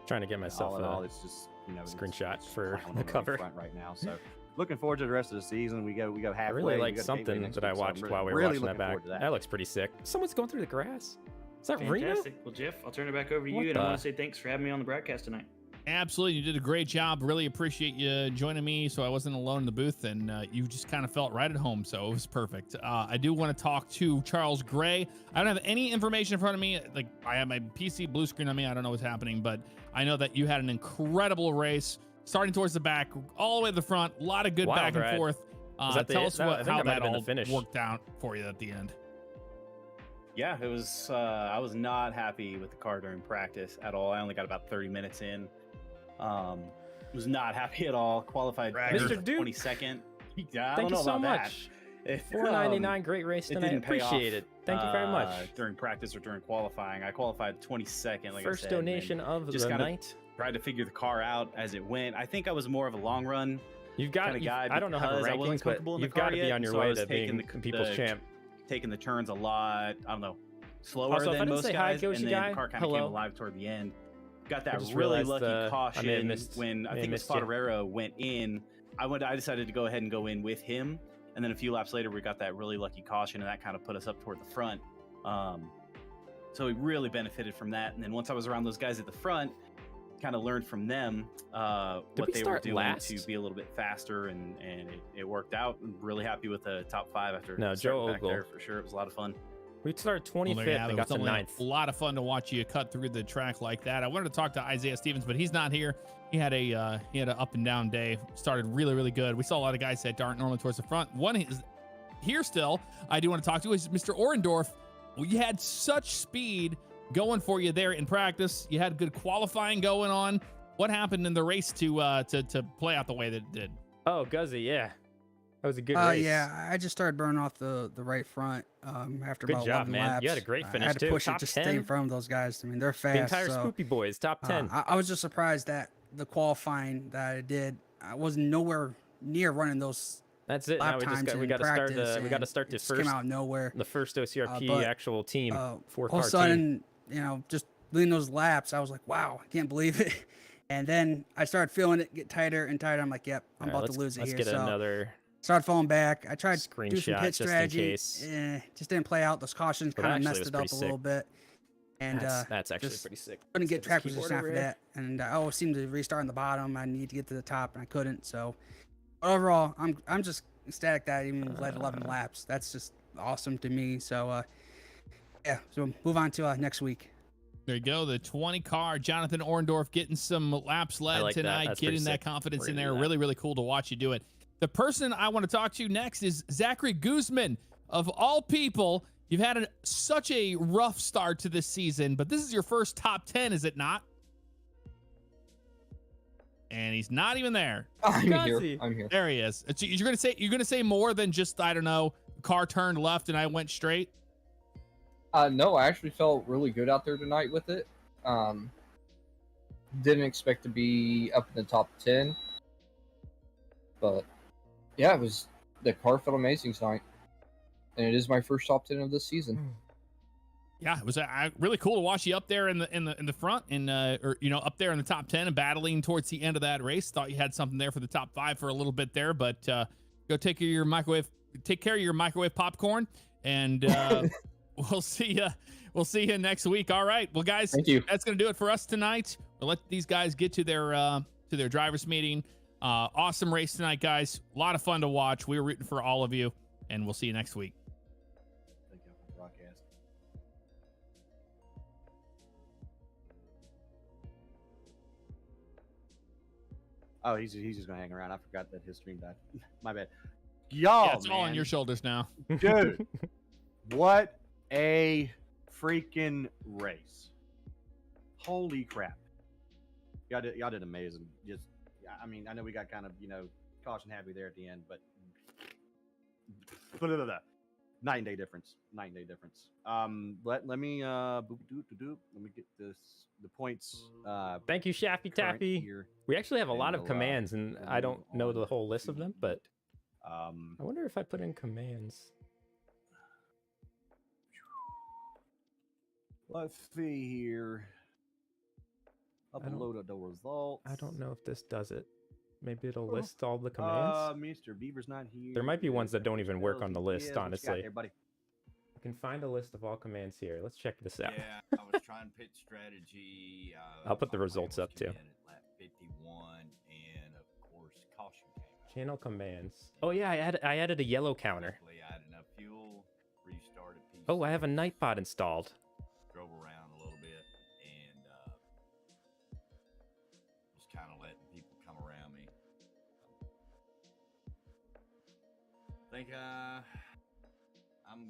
trying to get myself all in a all, it's just screenshot for plowing the on cover front right now. So looking forward to the rest of the season. We go halfway. I really we like got Gateway something next that I week, so I'm watched while we were really watching that looking back. forward to That looks pretty sick. Someone's going through the grass. Is that Reno? Fantastic. Well, Jeff, I'll turn it back over to What you, and I the- want to say thanks for having me on the broadcast tonight. Absolutely. You did a great job. Really appreciate you joining me so I wasn't alone in the booth, and you just kind of felt right at home, so it was perfect. I do want to talk to Charles Gray. I don't have any information in front of me. Like, I have my PC blue screen on me. I don't know what's happening, but I know that you had an incredible race, starting towards the back, all the way to the front. A lot of good Wild back and ride. forth. Was that the- Tell us I think how that might that have been the all finish. worked out for you at the end. Yeah, it was. I was not happy with the car during practice at all. I only got about 30 minutes in. Was not happy at all. Qualified Mr. Duke. 22nd. Yeah, I Thank don't know you so about much. that. $4.99, great race it tonight. didn't pay Appreciate off, it. Thank you very much. During practice or during qualifying, I qualified 22nd. Like First I said, and donation of just the kinda night. Tried to figure the car out as it went. I think I was more of a long run. You've got. kind of guy I don't know how to because I rank wasn't things, but comfortable in the you've car got to be yet, on your so I way was to taking being people's champ. Taking the turns a lot. I don't know, slower Also, if I than didn't most say hi, guys, Goshi and then guy, the car kind of hello. came alive toward the end. Got I that just really realized, lucky I may have caution missed- when I may have think it was missed you. Fodderero went in. I decided to go ahead and go in with him, and then a few laps later we got that really lucky caution, and that kind of put us up toward the front. So we really benefited from that. And then once I was around those guys at the front, kind of learned from them what we they were start doing last? to be a little bit faster, and it worked out. I'm really happy with the top 5 after No, starting Joe back Ogle. there for sure. It was a lot of fun. We started 25th Well, there you have and it. got It's to only 9th. a lot of fun to watch you cut through the track like that. I wanted to talk to Isaiah Stevens, but he's not here. He had an up and down day. Started really, really good. We saw a lot of guys that aren't normally towards the front. One is here still. I do want to talk to is Mr. Orendorf. You had such speed going for you there in practice. You had good qualifying going on. What happened in the race to play out the way that it did? Oh, Guzzy, yeah. That was a good race. Yeah, I just started burning off the right front after Good about job, 11 man. laps. You had a great finish, I had to too. push Top it just 10. to stay in front of those guys. I mean, they're fast. The entire so, Spoopy Boys, top 10. I was just surprised that the qualifying that I did, I was nowhere near running those. That's it. Lap Now times we got to start practice, we got to and start it the just came first out of nowhere. The first OCRP But, actual team, all four-car of a team. sudden, just leading those laps, I was like, wow, I can't believe it. And then I started feeling it get tighter and tighter. I'm like, yep, I'm All right, about to lose it let's here. get So another started falling back. I tried to do some screenshot pit just in strategy. case. Just didn't play out. Those cautions Well, kind of actually, messed it it was up a pretty little bit. And That's actually just pretty sick. couldn't get Let's track get this position keyboard after over that. And I always seemed to restart in the bottom. I need to get to the top, and I couldn't. So but overall, I'm just ecstatic that I even led 11 laps. That's just awesome to me. So yeah, so move on to next week. There you go. The 20 car, Jonathan Orendorf getting some laps led like that. tonight, That's getting pretty that sick. confidence We're in gonna there. do that. Really, really cool to watch you do it. The person I want to talk to next is Zachary Guzman. Of all people, you've had such a rough start to this season, but this is your first top 10, is it not? And he's not even there. I'm here. I'm here. There he is. You're gonna say more than just, I don't know, car turned left and I went straight? No, I actually felt really good out there tonight with it. Didn't expect to be up in the top 10, but yeah, the car felt amazing tonight, and it is my first top 10 of this season. Yeah, it was really cool to watch you up there in the front and or up there in the top 10 and battling towards the end of that race. Thought you had something there for the top 5 for a little bit there, but go take care of your microwave popcorn, and we'll see you. We'll see you next week. All right. Well, guys, thank you. That's going to do it for us tonight. We'll let these guys get to their drivers meeting. Awesome race tonight, guys. A lot of fun to watch. We were rooting for all of you, and we'll see you next week. Thank you for the broadcast. Oh, he's just gonna hang around. I forgot that his stream died. My bad. Y'all, Yeah, it's all on your shoulders now. Dude, what a freaking race. Holy crap. Y'all did amazing. Just, I mean, I know we got kind of, caution happy there at the end, but night and day difference. Let me let me get the points. Thank you, Shaffy Taffy. Here. We actually have a lot of we'll, commands, and I don't know the whole list of them, but I wonder if I put in commands. Let's see here. Upload the results. I don't know if this does it. Maybe it'll list all the commands. Mr. Beaver's not here. There might be ones that don't even work on the list, What you got honestly. there, buddy? I can find a list of all commands here. Let's check this out. Yeah, I was trying pit strategy. I'll put the results up too. At lap 51, and of course, caution came out. Channel commands. Oh yeah, I added a yellow counter. Luckily, I had enough fuel, restarted PC. Oh, I have a Nightbot installed. Drove around a little bit, and just kind of letting people come around me. I think I'm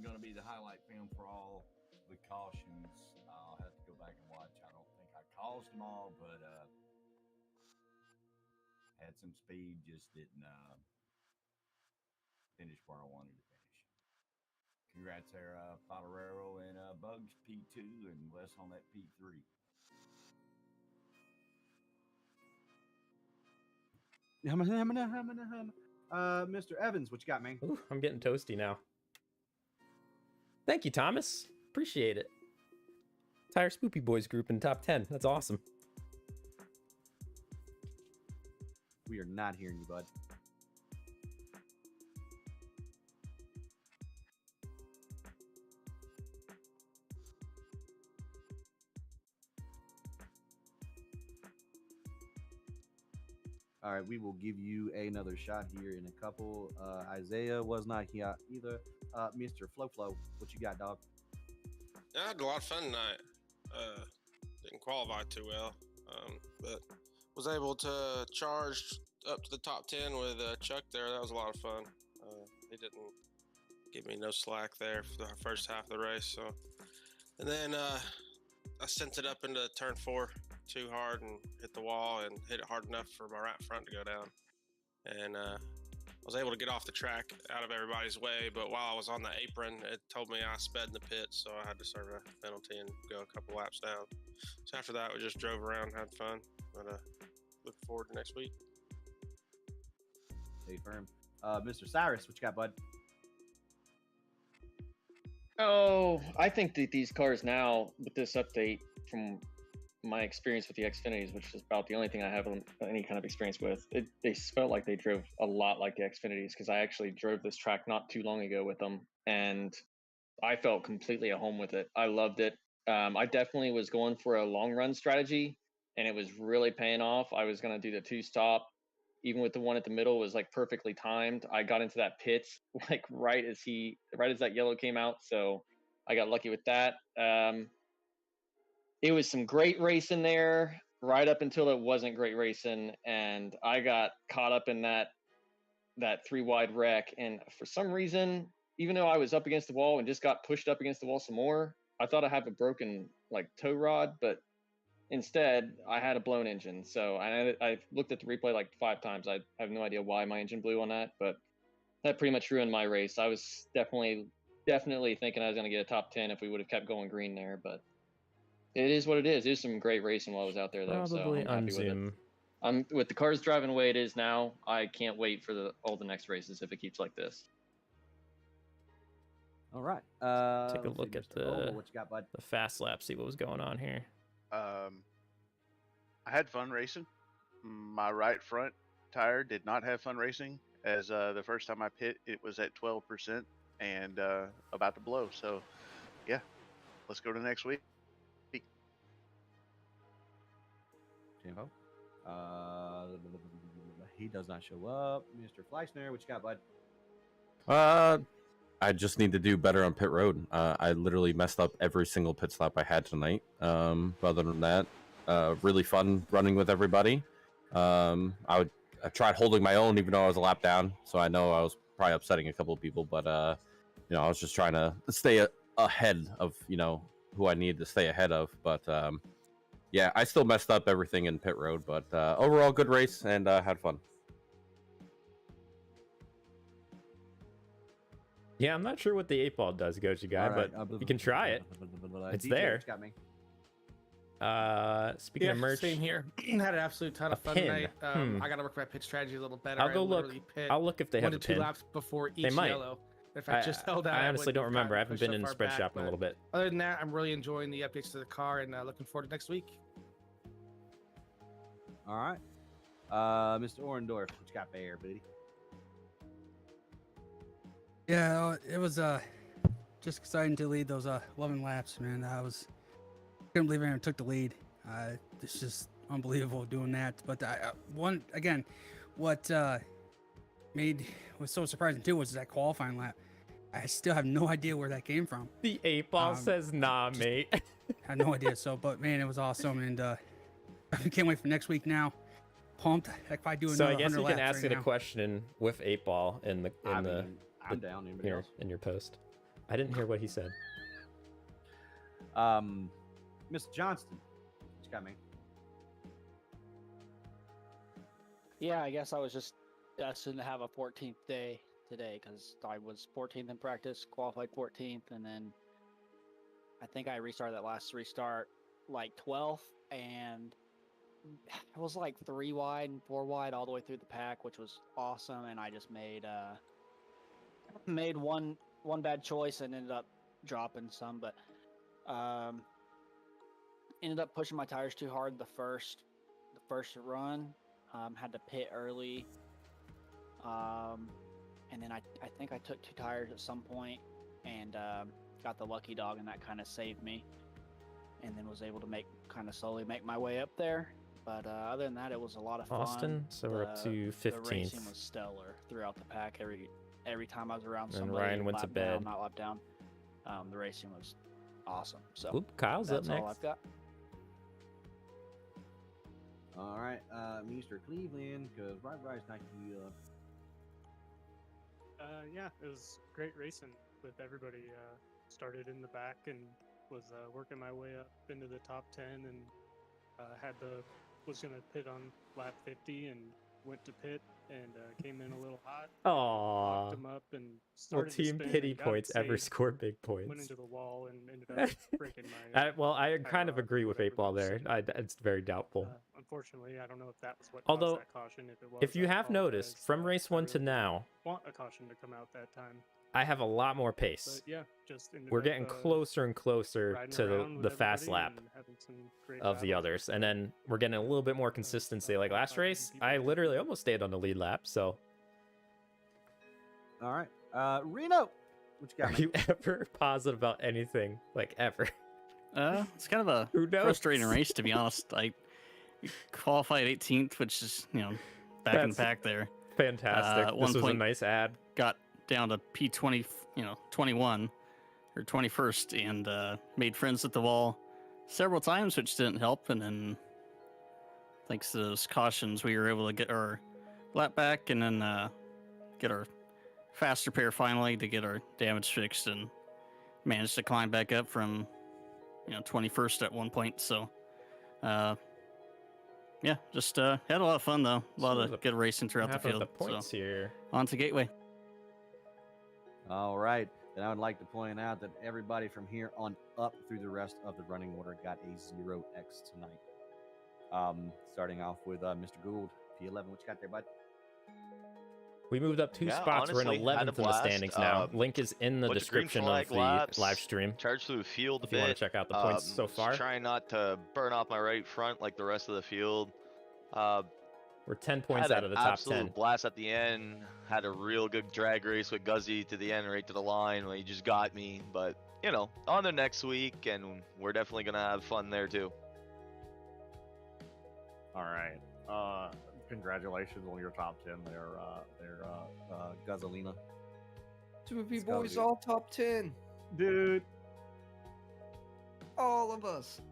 going to be the highlight film for all the cautions. I'll have to go back and watch. I don't think I caused them all, but had some speed, just didn't finish where I wanted to finish. Congrats there, Polarero and Bugs P2 and Wes on that P3. Mr. Evans, what you got, man? Ooh, I'm getting toasty now. Thank you, Thomas. Appreciate it. Entire Spoopy Boys group in top 10. That's awesome. We are not hearing you, bud. All right, we will give you another shot here in a couple. Isaiah was not here either. Mr. Flo, what you got, dog? I had a lot of fun tonight. Didn't qualify too well, but was able to charge up to the top 10 with Chuck there. That was a lot of fun. He didn't give me no slack there for the first half of the race. So, and then I sent it up into turn 4 too hard and hit the wall and hit it hard enough for my right front to go down. And I was able to get off the track out of everybody's way, but while I was on the apron, it told me I sped in the pits, so I had to serve a penalty and go a couple laps down. So after that, we just drove around and had fun. But looking forward to next week. Stay firm. Mr. Cyrus, what you got, bud? Oh, I think that these cars now, with this update, from my experience with the Xfinities, which is about the only thing I have any kind of experience with, they felt like they drove a lot like the Xfinities, because I actually drove this track not too long ago with them, and I felt completely at home with it. I loved it. I definitely was going for a long run strategy, and it was really paying off. I was going to do the 2-stop. Even with the one at the middle was like perfectly timed. I got into that pit like right as that yellow came out, so I got lucky with that. It was some great racing there right up until it wasn't great racing, and I got caught up in that 3-wide wreck. And for some reason, even though I was up against the wall and just got pushed up against the wall some more, I thought I had a broken like tow rod, but instead, I had a blown engine. So I looked at the replay like 5 times. I have no idea why my engine blew on that, but that pretty much ruined my race. I was definitely thinking I was going to get a top 10 if we would have kept going green there, but it is what it is. There's some great racing while I was out there, though. Probably so I'm happy with it. With the cars driving the way it is now, I can't wait for all the next races if it keeps like this. All right. Take a look at the what you got, bud? the fast lap, see what was going on here. I had fun racing. My right front tire did not have fun racing, as the first time I pit, it was at 12% and about to blow. So, yeah, let's go to next week. Tempo. He does not show up. Mr. Fleischner, what you got, bud? I just need to do better on pit road. I literally messed up every single pit stop I had tonight. Other than that, really fun running with everybody. I tried holding my own even though I was a lap down, so I know I was probably upsetting a couple of people, but I was just trying to stay ahead of who I needed to stay ahead of. But yeah, I still messed up everything in pit road, but overall good race and had fun. Yeah, I'm not sure what the 8-ball does, Goji guy, All right, but you can try it. It's DJ, there. what you got me? Speaking of merch, same here. Had an absolute ton of fun pin. tonight. I got to work my pit strategy a little better. I'll go I look. literally pit I'll look if they have 1 a to 2 pin. laps before each They might. yellow. If I just held out, I honestly wouldn't don't have remember. I gotten haven't pushed been so in the far spread back, shop in a but little bit. Other than that, I'm really enjoying the updates to the car and looking forward to next week. All right. Mr. Orendorf, what you got there, buddy? Yeah, it was just exciting to lead those 11 laps, man. Couldn't believe anyone took the lead. It's just unbelievable doing that. But what was so surprising too was that qualifying lap. I still have no idea where that came from. The 8-ball says, "Nah, mate." I had no idea. So, but man, it was awesome, and I can't wait for next week now. Pumped. If I do another So I guess 100 you can laps ask right it a now. question with 8-ball in the I'm down. Anybody here else? in your post. I didn't hear what he said. Miss Johnston, what you got me? Yeah, I guess I was just destined to have a 14th day today because I was 14th in practice, qualified 14th, and then I think I restarted that last restart like 12th, and it was like 3 wide and 4 wide all the way through the pack, which was awesome. And I just made one bad choice and ended up dropping some, but ended up pushing my tires too hard the first run. Had to pit early, and then I think I took 2 tires at some point and got the lucky dog, and that kind of saved me, and then was able to slowly make my way up there. But other than that, it was a lot of fun. Austin, so we're up to 15th. The racing was stellar throughout the pack. Every time I was around And somebody, Ryan went to lap down, bed. not lap down. The racing was awesome. So Oop, Kyle's that's up all next. I've got. All right, Mr. Cleveland, because Rice knocked you up. Yeah, it was great racing with everybody. Started in the back and was working my way up into the top 10, and was gonna pit on lap 50 and went to pit and came in a little hot. Aww. Locked him up and Will started to team spin pity and got it points ever saved. score big Went points? into the wall and ended up breaking my. Well, I kind of agree with 8-Ball there. It's very doubtful. Unfortunately, I don't know if that was what Although, caused that caution. If it was, if you I have noticed, apologize. from race 1 to now, Want a caution to come out that time. I have a lot more pace. But yeah, just ended We're up, getting closer and closer riding to around the with fast everybody lap and having some great of the battles. others. And then we're getting a little bit more consistency. Like last race, I literally almost stayed on the lead lap. So, All right, Reno, what you got? are man? you ever positive about anything? Like ever? It's kind of a Who knows? frustrating race, to be honest. I qualified 18th, which is, back in the That's pack there. Fantastic. At This one was a point, nice ad. Got down to P20, 21 or 21st, and made friends at the wall several times, which didn't help. And then, thanks to those cautions, we were able to get our lap back and then get our fast repair finally to get our damage fixed, and managed to climb back up from 21st at one point. So yeah, just had a lot of fun though. A lot of good racing throughout the Half of field. the points so here. on to Gateway. All right, and I would like to point out that everybody from here on up through the rest of the running order got a 0x tonight. Starting off with Mr. Gould, P11. What you got there, bud? We moved up 2 Yeah, spots. We're honestly, in had a 11th in the blast. standings now. Link is in the Bunch of green description flag of the laps, live stream. Charged through the field if you want to check out the points so far. Trying not to burn off my right front like the rest of the field. We're 10 points had out of the top absolute 10. blast at the end. Had a real good drag race with Guzzy to the end, right to the line. Where he just got me. But on the next week, and we're definitely gonna have fun there too. All right. Congratulations on your top 10 there, Guzalina. Two of you Let's go, boys dude. all top 10. Dude. All of us.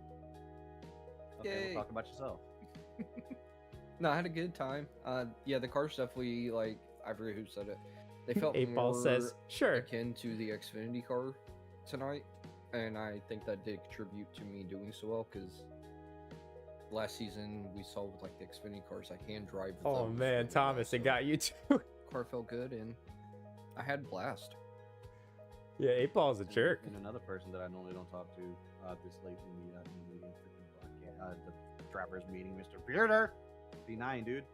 Okay, Yay. we'll talk about yourself. No, I had a good time. Yeah, the cars definitely, like, I forget who said it. They felt 8-Ball more says, sure. akin to the Xfinity car tonight, and I think that did contribute to me doing so well, because last season we saw with, like, the Xfinity cars, I hand drive Oh those man, really Thomas, it so got you too. car felt good, and I had a blast. Yeah, 8-Ball's a jerk. And another person that I normally don't talk to this late in the freaking broadcast, the drivers meeting, Mr. Bearder, P9, dude.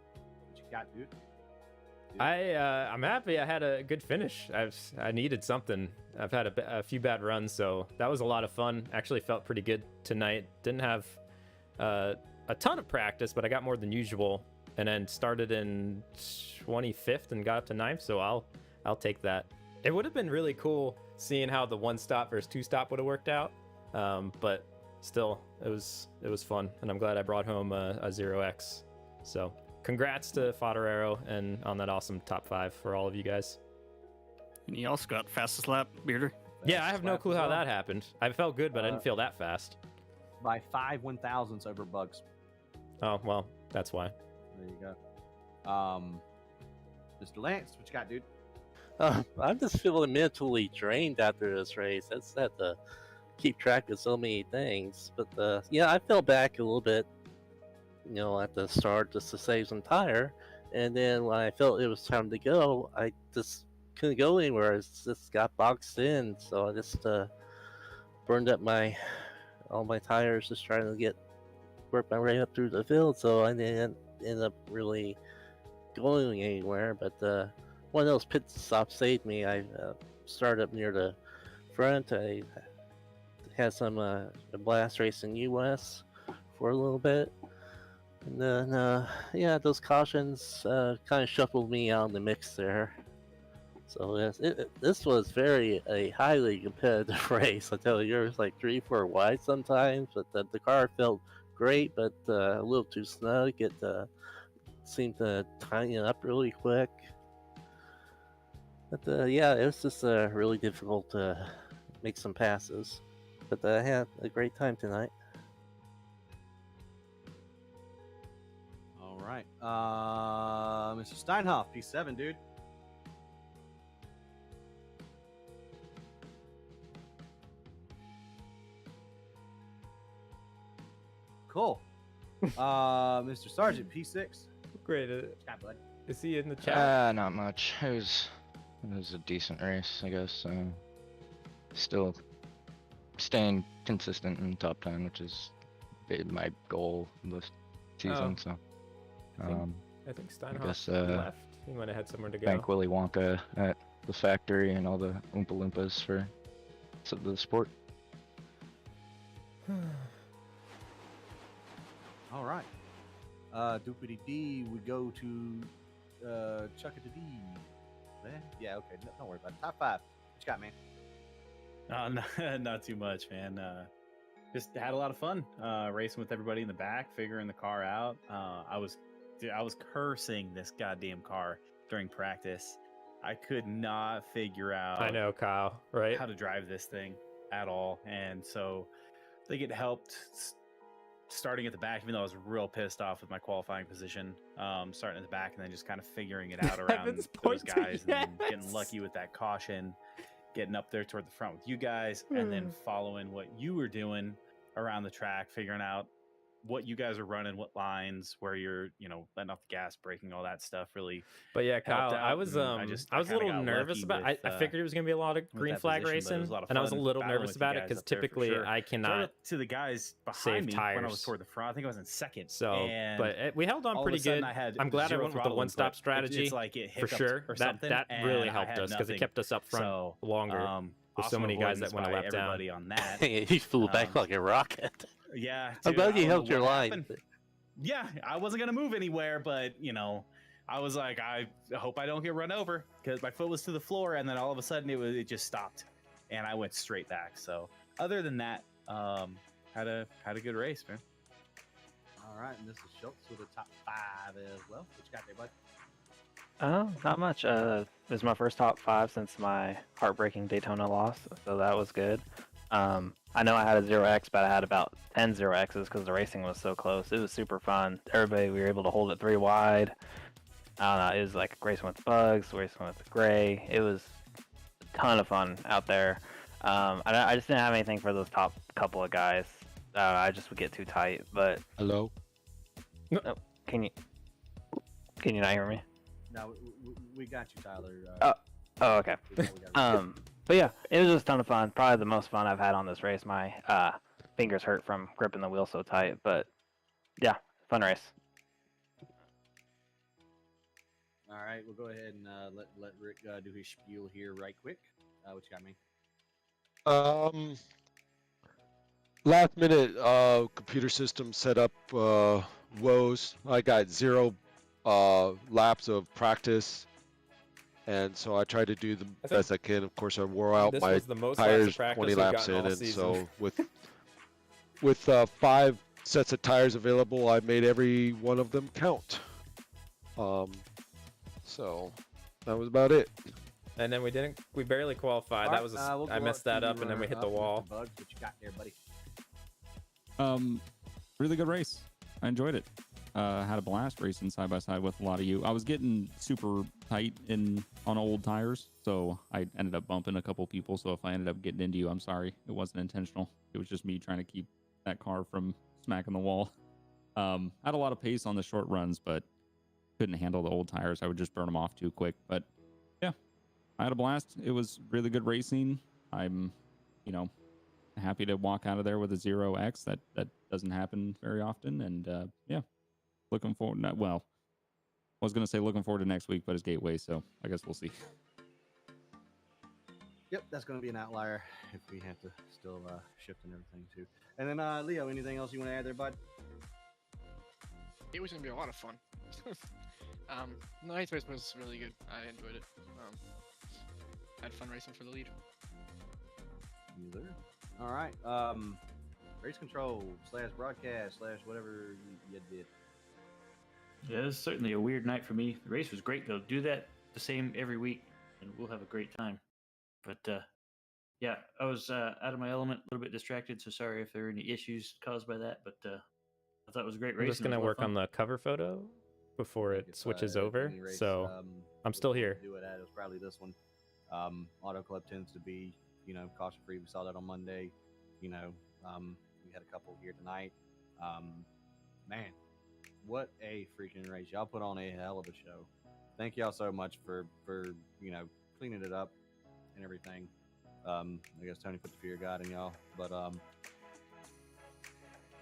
What you got, dude? I'm happy I had a good finish. I needed something. I've had a few bad runs, so that was a lot of fun. Actually felt pretty good tonight. Didn't have a ton of practice, but I got more than usual, and then started in 25th and got up to 9th, so I'll take that. It would have been really cool seeing how the 1-stop versus 2-stop would have worked out, but still, it was fun, and I'm glad I brought home a 0x. So congrats to Fodderero and on that awesome top 5 for all of you guys. And you also got fastest lap, Bearder. Yeah, I have no clue how that happened. I felt good, but I didn't feel that fast. By 5 1,000ths over Bugs. Oh, well, that's why. There you go. Mr. Lance, what you got, dude? I'm just feeling mentally drained after this race. I just had to keep track of so many things. But yeah, I fell back a little bit, at the start just to save some tire. And then when I felt it was time to go, I just couldn't go anywhere. I just got boxed in. So I just burned up all my tires just trying to work my way up through the field. So I didn't end up really going anywhere. But one of those pit stops saved me. I started up near the front. I had some blast racing US for a little bit. And then, yeah, those cautions kind of shuffled me out in the mix there. So yes, this was a highly competitive race. I tell you, there was like 3-4 wide sometimes, but the car felt great, but a little too snug. It seemed to tighten up really quick. But yeah, it was just really difficult to make some passes. But I had a great time tonight. All right. Mr. Steinhoff, P7, dude. Cool. Mr. Sergeant, P6. Great. Chat, bud. Is he in the chat? Not much. It was a decent race, I guess. Still staying consistent in the top 10, which is my goal this season. Oh. So, I think Steinhoff I guess left. He went ahead somewhere to go. thank Willy Wonka at the factory and all the Oompa Loompas for the sport. All right. Doopity D, we go to Chuckity D. Yeah, okay. No, don't worry about it. Top 5. What you got, man? Not too much, man. Just had a lot of fun racing with everybody in the back, figuring the car out. I was cursing this goddamn car during practice. I could not figure out. I know, Kyle, right? How to drive this thing at all, and so I think it helped starting at the back, even though I was real pissed off with my qualifying position. Starting at the back and then just kind of figuring it out around those guys, and then getting lucky with that caution, getting up there toward the front with you guys, and then following what you were doing around the track, figuring out what you guys are running, what lines, where you're, letting off the gas, braking, all that stuff really. But yeah, Kyle, helped out, I was and I kinda was a little got nervous lucky about. with, I figured it was gonna be a lot of with green that flag position, but it racing, was a lot of and I was a fun little battling nervous with you about it guys because up there for typically sure. I Shout cannot out to the guys behind save me tires when I was toward the front. I think I was in second. So, and but we held on all of pretty a sudden good. I had I'm glad I zero went with the throttle one-stop input. strategy It's like it for hiccuped sure. or That something, really and I helped had us because it nothing. kept us up front So, longer with so awesome many guys that avoidance went a by lap down. everybody on that. You flew back like a rocket. Yeah, I'm dude, glad I you don't held know your what line. happened. Yeah, I wasn't gonna move anywhere, but I was like, I hope I don't get run over because my foot was to the floor, and then all of a sudden it just stopped, and I went straight back. So other than that, had a good race, man. All right, and this is Schultz with the top 5 as well. What you got there, bud? Oh, not much. It was my first top 5 since my heartbreaking Daytona loss, so that was good. I know I had a 0x, but I had about 10 0x's because the racing was so close. It was super fun. Everybody, we were able to hold it 3 wide. I don't know, it was like racing with bugs, racing with gray. It was a ton of fun out there. I just didn't have anything for those top couple of guys. I just would get too tight, but... Hello? Oh, can you not hear me? No, we got you, Tyler. Oh, okay. But yeah, it was just a ton of fun. Probably the most fun I've had on this race. My fingers hurt from gripping the wheel so tight, but yeah, fun race. All right, we'll go ahead and let Rick do his spiel here right quick. What you got, me? Last minute computer system set up woes. I got 0 laps of practice, and so I tried to do the best I can. Of course, I wore out this my was the most laps of tires practice 20 we've laps gotten in, all and season. so with 5 sets of tires available, I made every one of them count. So that was about it. And then we barely qualified. That was I messed that up, and then we hit the wall. Bugs, what you got there, buddy? Really good race. I enjoyed it. Had a blast racing side by side with a lot of you. I was getting super tight on old tires, so I ended up bumping a couple people. So if I ended up getting into you, I'm sorry. It wasn't intentional. It was just me trying to keep that car from smacking the wall. Had a lot of pace on the short runs, but couldn't handle the old tires. I would just burn them off too quick. But yeah, I had a blast. It was really good racing. I'm, happy to walk out of there with a 0x. That doesn't happen very often. And yeah, looking forward. I was going to say looking forward to next week, but it's Gateway, so I guess we'll see. Yep, that's going to be an outlier if we have to still shift and everything too. And then Leo, anything else you want to add there, bud? It was gonna be a lot of fun. The night race was really good. I enjoyed it. Had fun racing for the lead. You there? All right. Race control / broadcast / whatever you did. Yeah, it was certainly a weird night for me. The race was great though. Do that the same every week, and we'll have a great time. But Yeah, I was out of my element, a little bit distracted, so sorry if there are any issues caused by that. But I thought it was a great I'm race. just gonna work on the cover photo before I think it switches if over. any race, So I'm was still one to here. Do it at, it was probably this one. Auto Club tends to be, caution free. We saw that on Monday. We had a couple here tonight. Man, what a freaking race! Y'all put on a hell of a show. Thank y'all so much for cleaning it up and everything. I guess Tony put the fear of God in y'all, but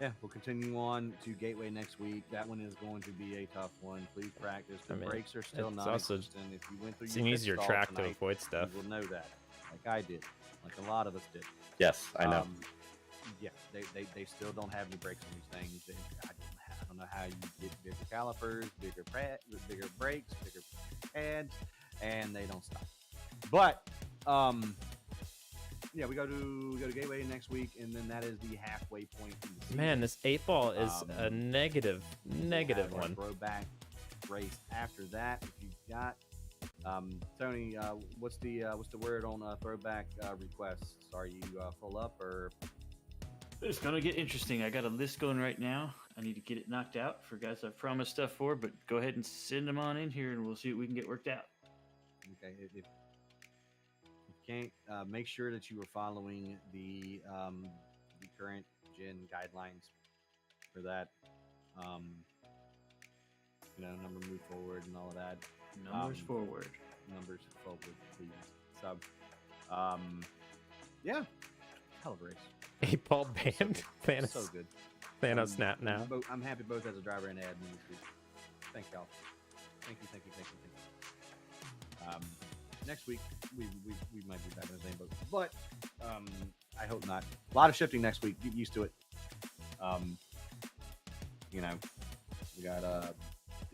yeah, we'll continue on to Gateway next week. That one is going to be a tough one. Please practice. The brakes are still it's not also existent. If you went through it's your an pit easier stall track to tonight, avoid stuff. you will know that, like I did, like a lot of us did. Yes, I know. Yeah, they still don't have any brakes on these things. I don't know how you get bigger calipers, bigger brakes, bigger pads, and they don't stop. But yeah, we go to Gateway next week, and then that is the halfway point. In the Man, this 8-ball is a negative we'll have one. our throwback race after that. If you've got Tony, what's the word on throwback requests? Are you full up or? It's gonna get interesting. I got a list going right now. I need to get it knocked out for guys I've promised stuff for. But go ahead and send them on in here, and we'll see what we can get worked out. Okay, if you can't, make sure that you are following the current gen guidelines for that. Number move forward and all of that. Numbers forward. Numbers forward, please. So, yeah, hell of a race. 8-ball banned. Thanos. So good. Thanos snap now. I'm happy both as a driver and admin this week. Thank y'all. Thank you. Next week we might be back in the same boat, but I hope not. A lot of shifting next week. Get used to it. We got the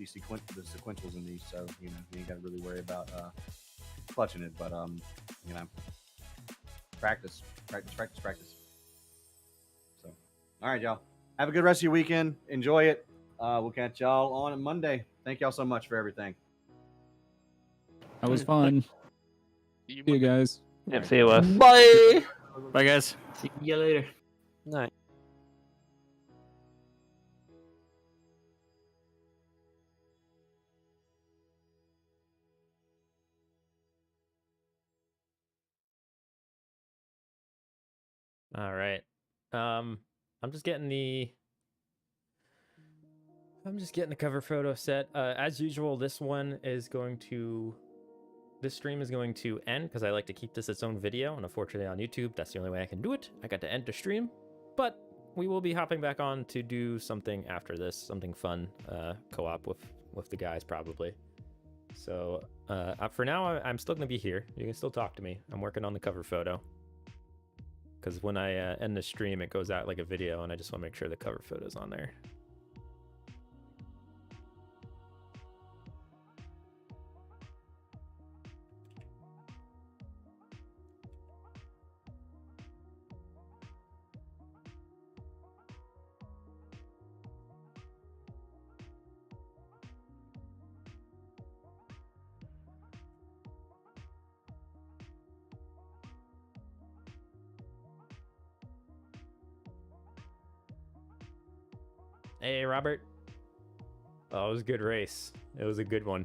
sequentials in these, so you ain't got to really worry about clutching it. But practice. So, all right, y'all. Have a good rest of your weekend. Enjoy it. We'll catch y'all on Monday. Thank y'all so much for everything. That was fun. See you guys. Yep, see you, Wes. Bye. Bye, guys. See you later. Night. All right. I'm just getting the cover photo set. As usual, this stream is going to end because I like to keep this its own video, and unfortunately on YouTube, that's the only way I can do it. I got to end the stream, but we will be hopping back on to do something after this, something fun, co-op with the guys probably. So for now, I'm still gonna be here. You can still talk to me. I'm working on the cover photo. Because when I end the stream, it goes out like a video, and I just want to make sure the cover photo's on there. Hey, Robert. Oh, it was a good race. It was a good one.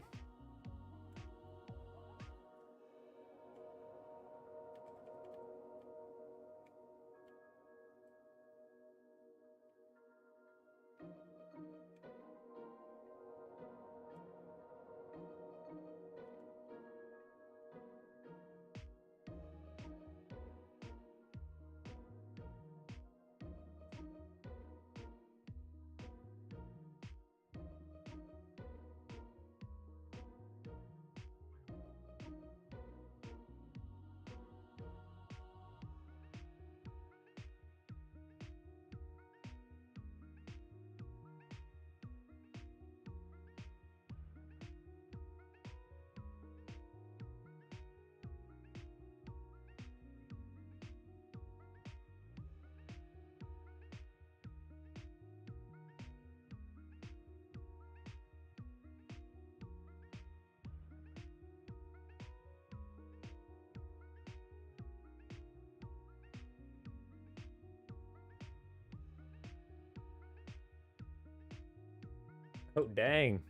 Oh, dang.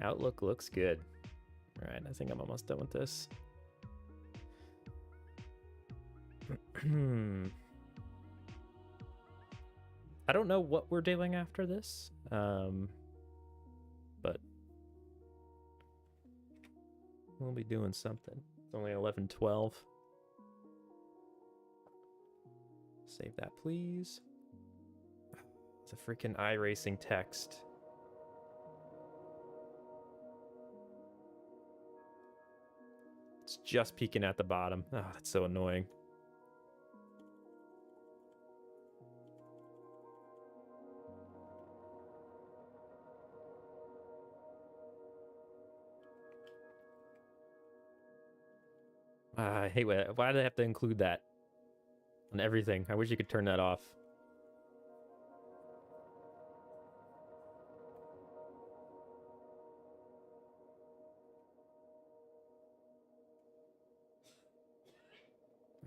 Outlook looks good. All right, I think I'm almost done with this. I don't know what we're doing after this, but we'll be doing something. It's only 11:12. Save that, please. It's a freaking iRacing text. It's just peeking at the bottom. Oh, that's so annoying. I hate why do they have to include that on everything? I wish you could turn that off.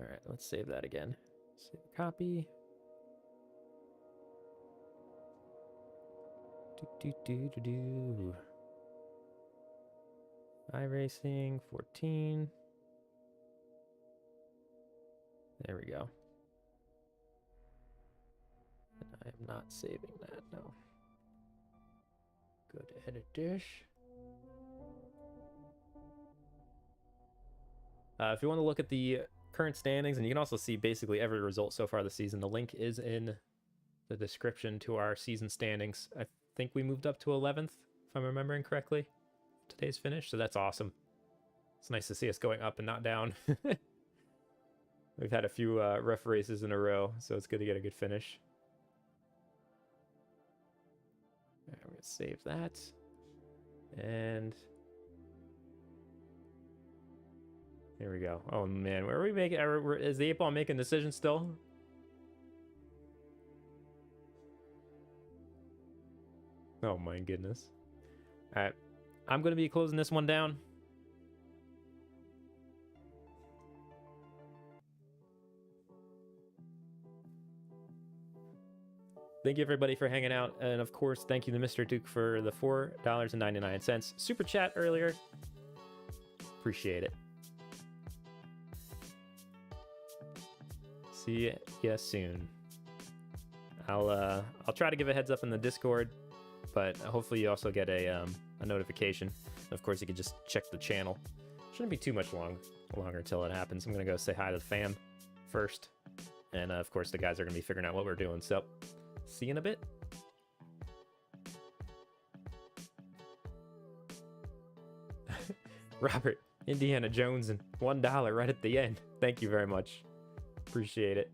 All right, let's save that again. Save copy. Do. iRacing 14. There we go. And I am not saving that, no. Go to edit dish. If you want to look at the current standings, and you can also see basically every result so far this season, the link is in the description to our season standings. I think we moved up to 11th, if I'm remembering correctly, today's finish, so that's awesome. It's nice to see us going up and not down. We've had a few rough races in a row, so it's good to get a good finish. All right, we're going to save that. And here we go. Oh, man. Where are we making? Is the 8-ball making decisions still? Oh, my goodness. All right. I'm going to be closing this one down. Thank you, everybody, for hanging out. And, of course, thank you to Mr. Duke for the $4.99 super chat earlier. Appreciate it. See ya soon. I'll try to give a heads up in the Discord, but hopefully you also get a notification. Of course, you can just check the channel. Shouldn't be too much longer until it happens. I'm gonna go say hi to the fam first, and of course the guys are gonna be figuring out what we're doing. So, see you in a bit. Robert, Indiana Jones, and $1 right at the end. Thank you very much. Appreciate it.